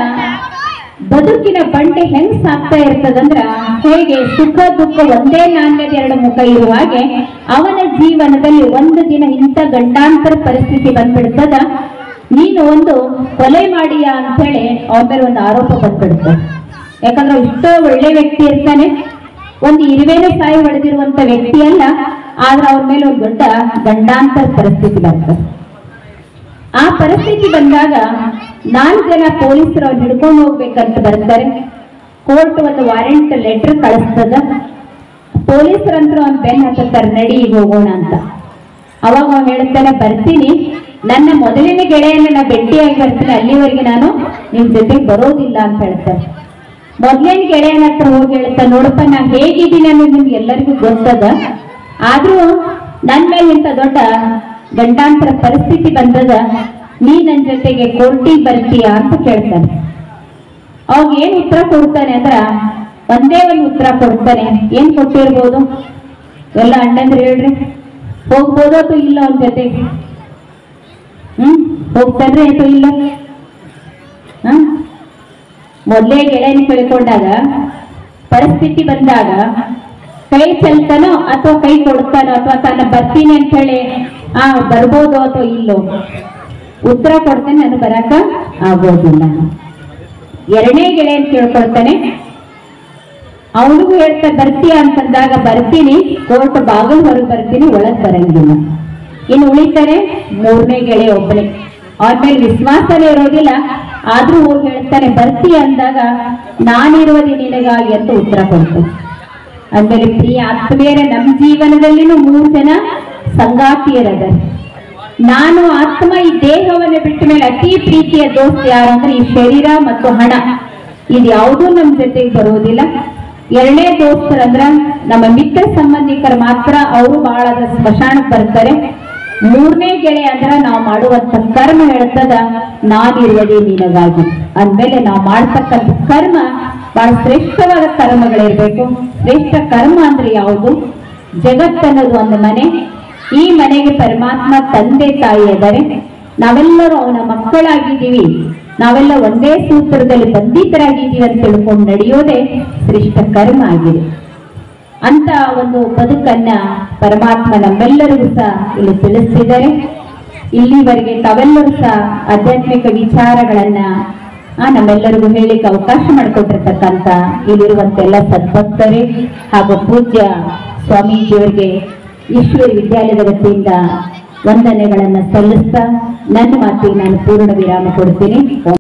ಬದುಕಿನ ಬಂಡೆ ಹೆಂಗ್ ಸಾಕ್ತಾ ಇರ್ತದಂದ್ರ, ಹೇಗೆ ಸುಖ ದುಃಖ ಒಂದೇ ನಾಣ್ಯದ 2 ಮುಖ ಇರುವ ಹಾಗೆ ಅವನ ಜೀವನದಲ್ಲಿ ಒಂದು ದಿನ ಇಂಥ ಗಂಡಾಂತರ ಪರಿಸ್ಥಿತಿ ಬಂದ್ಬಿಡ್ತದ. ನೀನು ಒಂದು ಕೊಲೆ ಮಾಡಿಯ ಅಂತೇಳಿ ಅವನ ಮೇಲೆ ಒಂದು ಆರೋಪ ಬಂದ್ಬಿಡ್ತದೆ. ಯಾಕಂದ್ರೆ ಇಷ್ಟೋ ಒಳ್ಳೆ ವ್ಯಕ್ತಿ ಇರ್ತಾನೆ, ಒಂದು ಇರುವೇನೆ ಸಾಯಿ ಹೊಡೆದಿರುವಂತ ವ್ಯಕ್ತಿ ಅಲ್ಲ, ಆದ್ರೆ ಅವನ ಮೇಲೆ ಒಂದು ದೊಡ್ಡ ಗಂಡಾಂತರ ಪರಿಸ್ಥಿತಿ ಬರ್ತದೆ. ಆ ಪರಿಸ್ಥಿತಿ ಬಂದಾಗ 4 ಜನ ಪೊಲೀಸರು ಅವ್ರು ಹಿಡ್ಕೊಂಡು ಹೋಗ್ಬೇಕಂತ ಬರ್ತಾರೆ. ಕೋರ್ಟ್ ಒಂದು ವಾರೆಂಟ್ ಲೆಟರ್ ಕಳಿಸ್ತದ. ಪೊಲೀಸರಂತರೂ ಅವ್ನ ಬೆನ್ ಹತ್ತಾರೆ, ನಡಿ ಈಗ ಹೋಗೋಣ ಅಂತ. ಅವಾಗ ಅವ್ನು ಹೇಳ್ತಾನೆ, ಬರ್ತೀನಿ, ನನ್ನ ಮೊದಲನೇ ಗೆಳೆಯನ್ನ ನಾ ಭೇಟಿಯಾಗಿ ಬರ್ತೀನಿ, ಅಲ್ಲಿವರೆಗೆ ನಾನು ನಿಮ್ ಜೊತೆಗೆ ಬರೋದಿಲ್ಲ ಅಂತ ಹೇಳ್ತಾರೆ. ಮೊದ್ಲೇನ್ ಗೆಳೆಯನ ಹತ್ರ ಹೋಗಿ ಹೇಳ್ತಾ, ನೋಡಪ್ಪ ನಾ ಹೇಗಿದ್ದೀನಿ ಅನ್ನೋದು ನಿಮ್ಗೆ ಎಲ್ಲರಿಗೂ ಗೊತ್ತದ, ಆದ್ರೂ ನನ್ ಮೇಲೆ ಇಂಥ ದೊಡ್ಡ ಗಂಡಾಂತರ ಪರಿಸ್ಥಿತಿ ಬಂದದ, ನೀ ನನ್ ಜೊತೆಗೆ ಕೋರ್ಟಿಗೆ ಬರ್ತೀಯಾ ಅಂತ ಕೇಳ್ತಾನೆ. ಅವಾಗ ಏನ್ ಉತ್ತರ ಕೊಡ್ತಾನೆ ಅಂದ್ರ, ಒಂದೇ ಒಂದು ಉತ್ತರ ಕೊಡ್ತಾನೆ. ಏನ್ ಕೊಟ್ಟಿರ್ಬೋದು? ಎಲ್ಲ ಅಣ್ಣಂದ್ರೆ ಹೇಳ್ರಿ, ಹೋಗ್ಬೋದು ಅಥವಾ ಇಲ್ಲ ಅವ್ರ ಜೊತೆಗೆ? ಹೋಗ್ತಾನ್ರಿ ಅಥವಾ ಇಲ್ಲ? ಮೊದಲೇ ಗೆಳೆಯನ್ ಕೇಳ್ಕೊಂಡಾಗ, ಪರಿಸ್ಥಿತಿ ಬಂದಾಗ ಕೈ ಚೆಲ್ತಾನೋ ಅಥವಾ ಕೈ ಕೊಡ್ತಾನೋ, ಅಥವಾ ತಾನು ಬರ್ತೀನಿ ಅಂತ ಹೇಳಿ ಬರ್ಬೋದು ಅಥವಾ ಇಲ್ಲೋ? ಉತ್ತರ ಕೊಡ್ತಾನೆ, ನಾನು ಬರಕ ಆಗೋದಿಲ್ಲ. ಎರಡನೇ ಗೆಳೆಯನ್ ಕೇಳ್ಕೊಳ್ತಾನೆ, ಅವನಿಗೂ ಹೇಳ್ತಾ ಬರ್ತೀಯ ಅಂತಂದಾಗ ಬರ್ತೀನಿ, ಕೋರ್ಟ್ ಬಾಗಿಲು ಹೊರಗೆ ಬರ್ತೀನಿ, ಒಳಗ್ ಬರಂಗಿಲ್ಲ. ಇನ್ನು ಉಳಿತಾರೆ ಮೂರನೇ ಗೆಳೆಯ ಒಬ್ಬನೇ, ಅವನ ಮೇಲೆ ವಿಶ್ವಾಸನೇ ಇರೋದಿಲ್ಲ, ಆದ್ರೂ ಹೋಗಿ ಹೇಳ್ತಾನೆ ಬರ್ತೀಯ ಅಂದಾಗ ನಾನಿರುವುದೇ ನಿನಗಾಗಿ ಅಂತ ಉತ್ತರ ಕೊಡ್ತಾನೆ. ಅಂದ್ಮೇಲೆ ಪ್ರಿಯ ಆತ್ಮೀಯರೇ, ನಮ್ಮ ಜೀವನದಲ್ಲಿನೂ 3 ಜನ ಸಂಗಾತಿಯರದ. ನಾನು ಆತ್ಮ ಈ ದೇಹವನ್ನು ಬಿಟ್ಟ ಮೇಲೆ ಅತಿ ಪ್ರೀತಿಯ ದೋಸ್ತ ಯಾರಂದ್ರೆ ಈ ಶರೀರ ಮತ್ತು ಹಣ, ಇದು ಯಾವುದೂ ನಮ್ಮ ಜೊತೆಗೆ ಬರುವುದಿಲ್ಲ. ಎರಡನೇ ದೋಸ್ತರಂದ್ರ ನಮ್ಮ ಮಿತ್ರ ಸಂಬಂಧಿಕರು ಮಾತ್ರ, ಅವರು ಬಹಳದ ಸ್ಮಶಾನಕ್ಕೆ ಬರ್ತಾರೆ. ಮೂರನೇ ಗೆಳೆ ಅಂದ್ರ ನಾವು ಮಾಡುವಂತ ಕರ್ಮ ಹೇಳ್ತದ, ನಾನಿರುವುದೇ ನಿನಗಾಗಿ. ಅಂದ್ಮೇಲೆ ನಾವು ಮಾಡ್ತಕ್ಕಂಥ ಕರ್ಮ ಬಹಳ ಶ್ರೇಷ್ಠವಾದ ಕರ್ಮಗಳಿರ್ಬೇಕು. ಶ್ರೇಷ್ಠ ಕರ್ಮ ಅಂದ್ರೆ ಯಾವುದು? ಜಗತ್ತನ್ನೋದು ಒಂದು ಮನೆ, ಈ ಮನೆಗೆ ಪರಮಾತ್ಮ ತಂದೆ ತಾಯಿ ಇದ್ದಾರೆ, ನಾವೆಲ್ಲರೂ ಅವನ ಮಕ್ಕಳಾಗಿದ್ದೀವಿ, ನಾವೆಲ್ಲ ಒಂದೇ ಸೂತ್ರದಲ್ಲಿ ಬಂಧಿತರಾಗಿದ್ದೀವಿ ಅಂತ ತಿಳ್ಕೊಂಡು ನಡೆಯೋದೇ ಶ್ರೇಷ್ಠ ಕರ್ಮ ಆಗಿದೆ. ಅಂತ ಒಂದು ಬದುಕನ್ನ ಪರಮಾತ್ಮ ನಮ್ಮೆಲ್ಲರಿಗೂ ಸಹ ಇಲ್ಲಿ ತಿಳಿಸ್ತಿದ್ದಾರೆ. ಇಲ್ಲಿವರೆಗೆ ತಾವೆಲ್ಲರೂ ಸಹ ಆಧ್ಯಾತ್ಮಿಕ ವಿಚಾರಗಳನ್ನ ನಮ್ಮೆಲ್ಲರಿಗೂ ಹೇಳಿಕ್ಕೆ ಅವಕಾಶ ಮಾಡಿಕೊಟ್ಟಿರ್ತಕ್ಕಂಥ ಇಲ್ಲಿರುವಂತೆಲ್ಲ ಸದ್ಭಕ್ತರೇ ಹಾಗೂ ಪೂಜ್ಯ ಸ್ವಾಮೀಜಿಯವರಿಗೆ ಈಶ್ವರಿ ವಿದ್ಯಾಲಯದ ವತಿಯಿಂದ ವಂದನೆಗಳನ್ನ ಸಲ್ಲಿಸ್ತಾ ನನ್ನ ಮಾತಿಗೆ ನಾನು ಪೂರ್ಣ ವಿರಾಮ ಕೊಡ್ತೀನಿ.